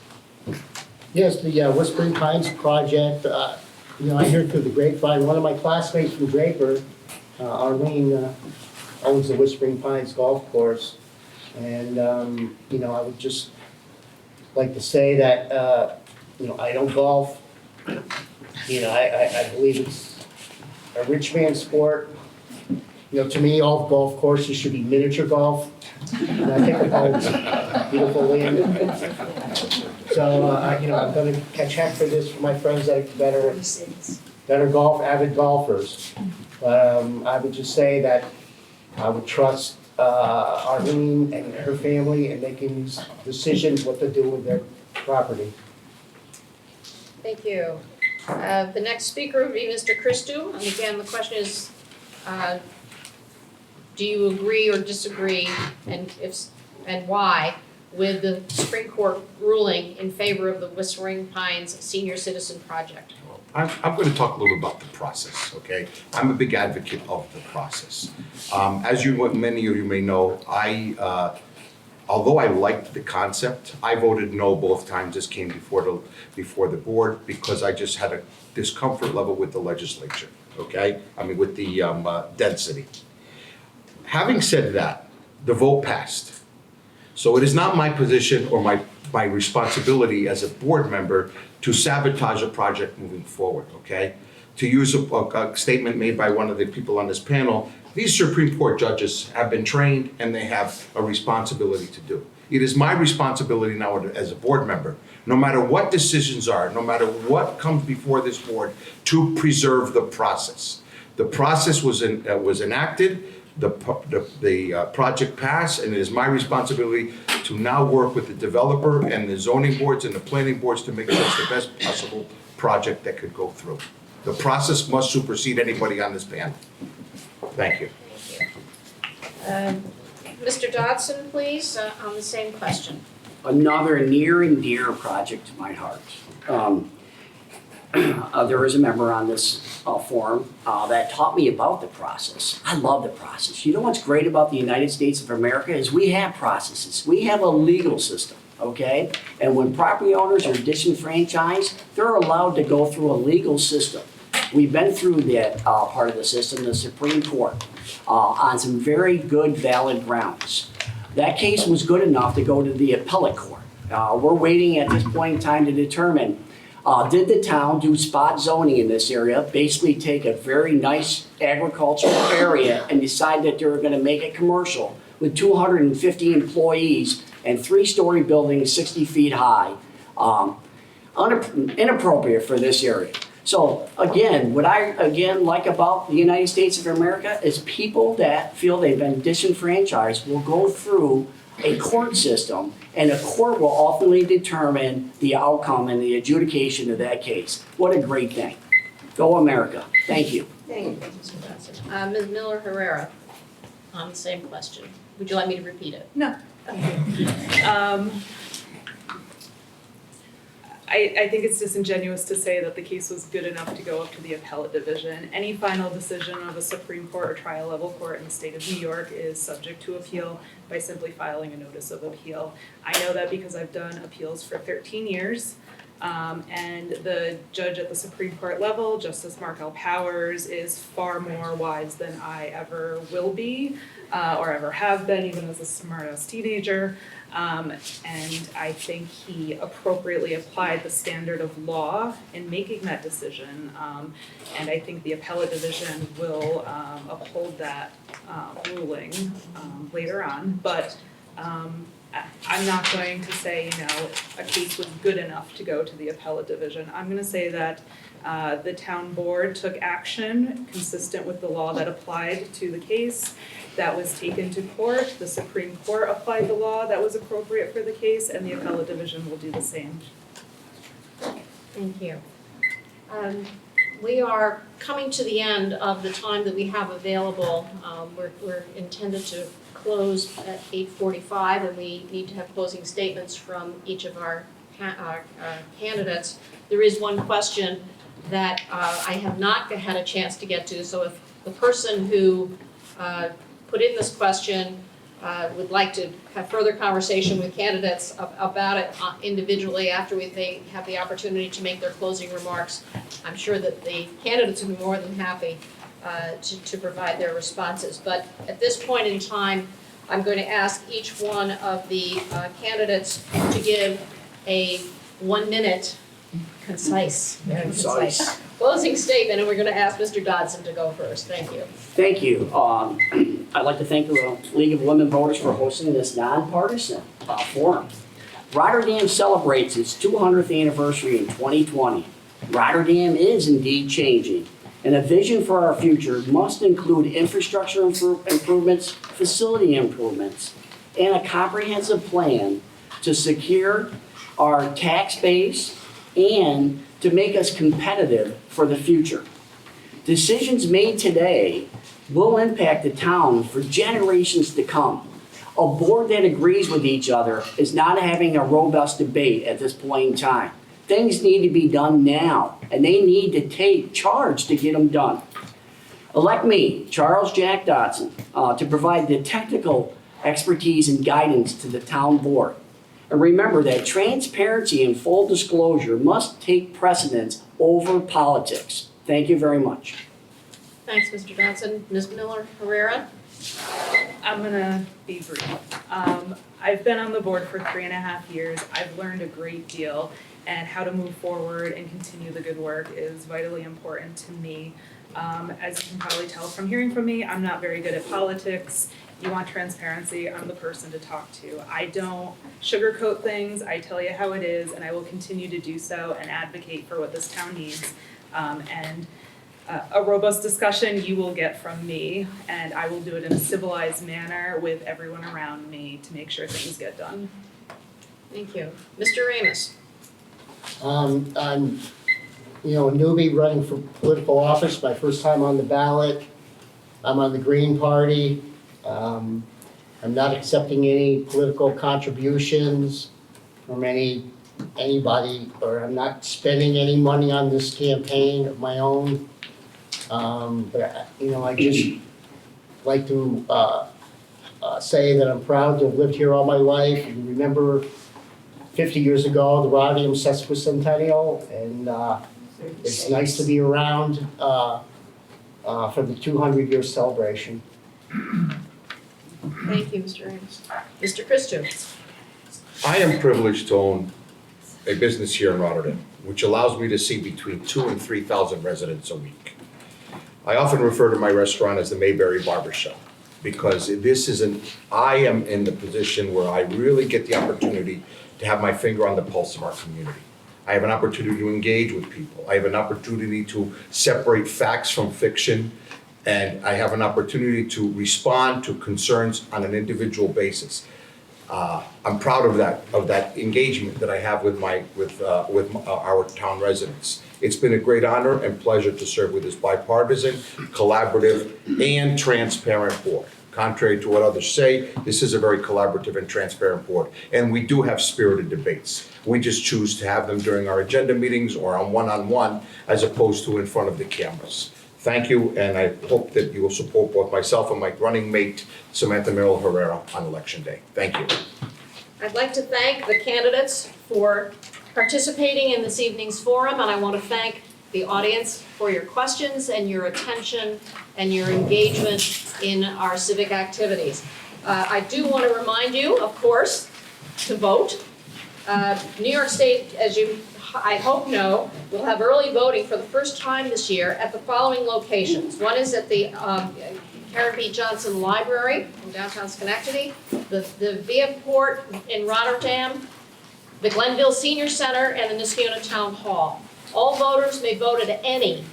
Yes, the Whispering Pines project, I hear through the grapevine, one of my classmates from Draper, Arlene, owns the Whispering Pines golf course. And, I would just like to say that, I don't golf. I believe it's a rich man's sport. To me, all golf courses should be miniature golf. And I think about beautiful land. So, I'm gonna catch heck for this for my friends that are better that are avid golfers. I would just say that I would trust Arlene and her family in making these decisions what to do with their property. Thank you. The next speaker would be Mr. Christou, and again, the question is, do you agree or disagree, and why, with the Supreme Court ruling in favor of the Whispering Pines Senior Citizen Project? I'm going to talk a little about the process, okay? I'm a big advocate of the process. As many of you may know, although I liked the concept, I voted no both times this came before the board because I just had a discomfort level with the legislature, okay? I mean, with the density. Having said that, the vote passed. So it is not my position or my responsibility as a board member to sabotage a project moving forward, okay? To use a statement made by one of the people on this panel, these Supreme Court judges have been trained and they have a responsibility to do. It is my responsibility now as a board member, no matter what decisions are, no matter what comes before this board, to preserve the process. The process was enacted, the project passed, and it is my responsibility to now work with the developer and the zoning boards and the planning boards to make sure it's the best possible project that could go through. The process must supersede anybody on this panel. Thank you. Thank you. Mr. Dodson, please, on the same question. Another near and dear project to my heart. There is a member on this forum that taught me about the process. I love the process. You know what's great about the United States of America is we have processes. We have a legal system, okay? And when property owners are disenfranchised, they're allowed to go through a legal system. We've been through that part of the system, the Supreme Court, on some very good, valid grounds. That case was good enough to go to the appellate court. We're waiting at this point in time to determine, did the town do spot zoning in this area, basically take a very nice agricultural area and decide that they were going to make it commercial with 250 employees and 3-story buildings 60 feet high, inappropriate for this area. So again, what I like about the United States of America is people that feel they've been disenfranchised will go through a court system, and a court will ultimately determine the outcome and the adjudication of that case. What a great thing. Go America. Thank you. Thank you, Mr. Dodson. Ms. Miller Herrera, on the same question. Would you like me to repeat it? No. I think it's disingenuous to say that the case was good enough to go up to the appellate division. Any final decision of a Supreme Court or trial level court in the state of New York is subject to appeal by simply filing a notice of appeal. I know that because I've done appeals for 13 years. And the judge at the Supreme Court level, Justice Mark L. Powers, is far more wise than I ever will be, or ever have been, even as a smart-ass teenager. And I think he appropriately applied the standard of law in making that decision. And I think the appellate division will uphold that ruling later on. But I'm not going to say, a case was good enough to go to the appellate division. I'm going to say that the town board took action consistent with the law that applied to the case. That was taken to court. The Supreme Court applied the law that was appropriate for the case, and the appellate division will do the same. Thank you. We are coming to the end of the time that we have available. We're intended to close at 8:45, and we need to have closing statements from each of our candidates. There is one question that I have not had a chance to get to, so if the person who put in this question would like to have further conversation with candidates about it individually after they have the opportunity to make their closing remarks, I'm sure that the candidates will be more than happy to provide their responses. But at this point in time, I'm going to ask each one of the candidates to give a 1-minute concise closing statement, and we're going to ask Mr. Dodson to go first. Thank you. Thank you. I'd like to thank the League of Women Voters for hosting this nonpartisan forum. Rotterdam celebrates its 200th anniversary in 2020. Rotterdam is indeed changing, and a vision for our future must include infrastructure improvements, facility improvements, and a comprehensive plan to secure our tax base and to make us competitive for the future. Decisions made today will impact the town for generations to come. A board that agrees with each other is not having a robust debate at this point in time. Things need to be done now, and they need to take charge to get them done. Elect me, Charles Jack Dodson, to provide the technical expertise and guidance to the town board. And remember that transparency and full disclosure must take precedence over politics. Thank you very much. Thanks, Mr. Johnson. Ms. Miller Herrera? I'm gonna be brief. I've been on the board for 3.5 years. I've learned a great deal, and how to move forward and continue the good work is vitally important to me. As you can probably tell from hearing from me, I'm not very good at politics. You want transparency, I'm the person to talk to. I don't sugarcoat things, I tell you how it is, and I will continue to do so and advocate for what this town needs. A robust discussion you will get from me, and I will do it in a civilized manner with everyone around me to make sure things get done. Thank you. Mr. Amos? I'm, a newbie running for political office, my first time on the ballot. I'm on the Green Party. I'm not accepting any political contributions from anybody, or I'm not spending any money on this campaign of my own. I just like to say that I'm proud to have lived here all my life and remember 50 years ago, the Rotterdam sesquicentennial, and it's nice to be around for the 200-year celebration. Thank you, Mr. Amos. Mr. Christou? I am privileged to own a business here in Rotterdam, which allows me to see between 2,000 and 3,000 residents a week. I often refer to my restaurant as the Mayberry Barbershop, because I am in the position where I really get the opportunity to have my finger on the pulse of our community. I have an opportunity to engage with people. I have an opportunity to separate facts from fiction, and I have an opportunity to respond to concerns on an individual basis. I'm proud of that engagement that I have with our town residents. It's been a great honor and pleasure to serve with this bipartisan, collaborative, and transparent board. Contrary to what others say, this is a very collaborative and transparent board, and we do have spirited debates. We just choose to have them during our agenda meetings or on one-on-one, as opposed to in front of the cameras. Thank you, and I hope that you will support both myself and my running mate, Samantha Merrill Herrera, on Election Day. Thank you. I'd like to thank the candidates for participating in this evening's forum, and I want to thank the audience for your questions and your attention and your engagement in our civic activities. I do want to remind you, of course, to vote. New York State, as you I hope know, will have early voting for the first time this year at the following locations. One is at the Karen B. Johnson Library in downtown Schenectady, the Viaport in Rotterdam, the Glenville Senior Center, and the Niskayuna Town Hall. All voters may vote at any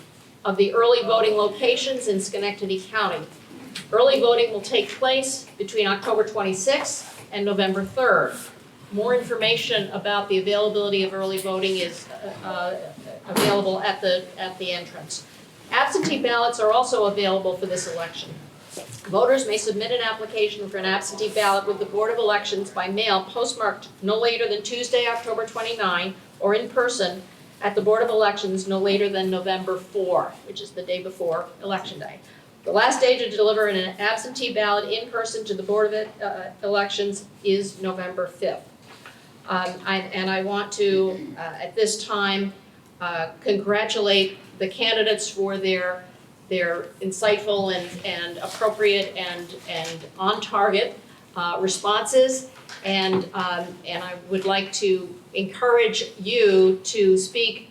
of the early voting locations in Schenectady County. Early voting will take place between October 26th and November 3rd. More information about the availability of early voting is available at the entrance. Absentee ballots are also available for this election. Voters may submit an application for an absentee ballot with the Board of Elections by mail postmarked no later than Tuesday, October 29, or in person at the Board of Elections no later than November 4, which is the day before Election Day. The last day to deliver an absentee ballot in person to the Board of Elections is November 5th. I want to, at this time, congratulate the candidates for their insightful and appropriate and on-target responses. And I would like to encourage you to speak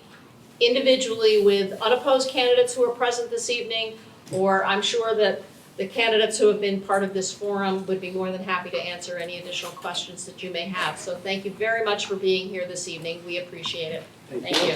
individually with unopposed candidates who are present this evening, or I'm sure that the candidates who have been part of this forum would be more than happy to answer any additional questions that you may have. So thank you very much for being here this evening. We appreciate it. Thank you.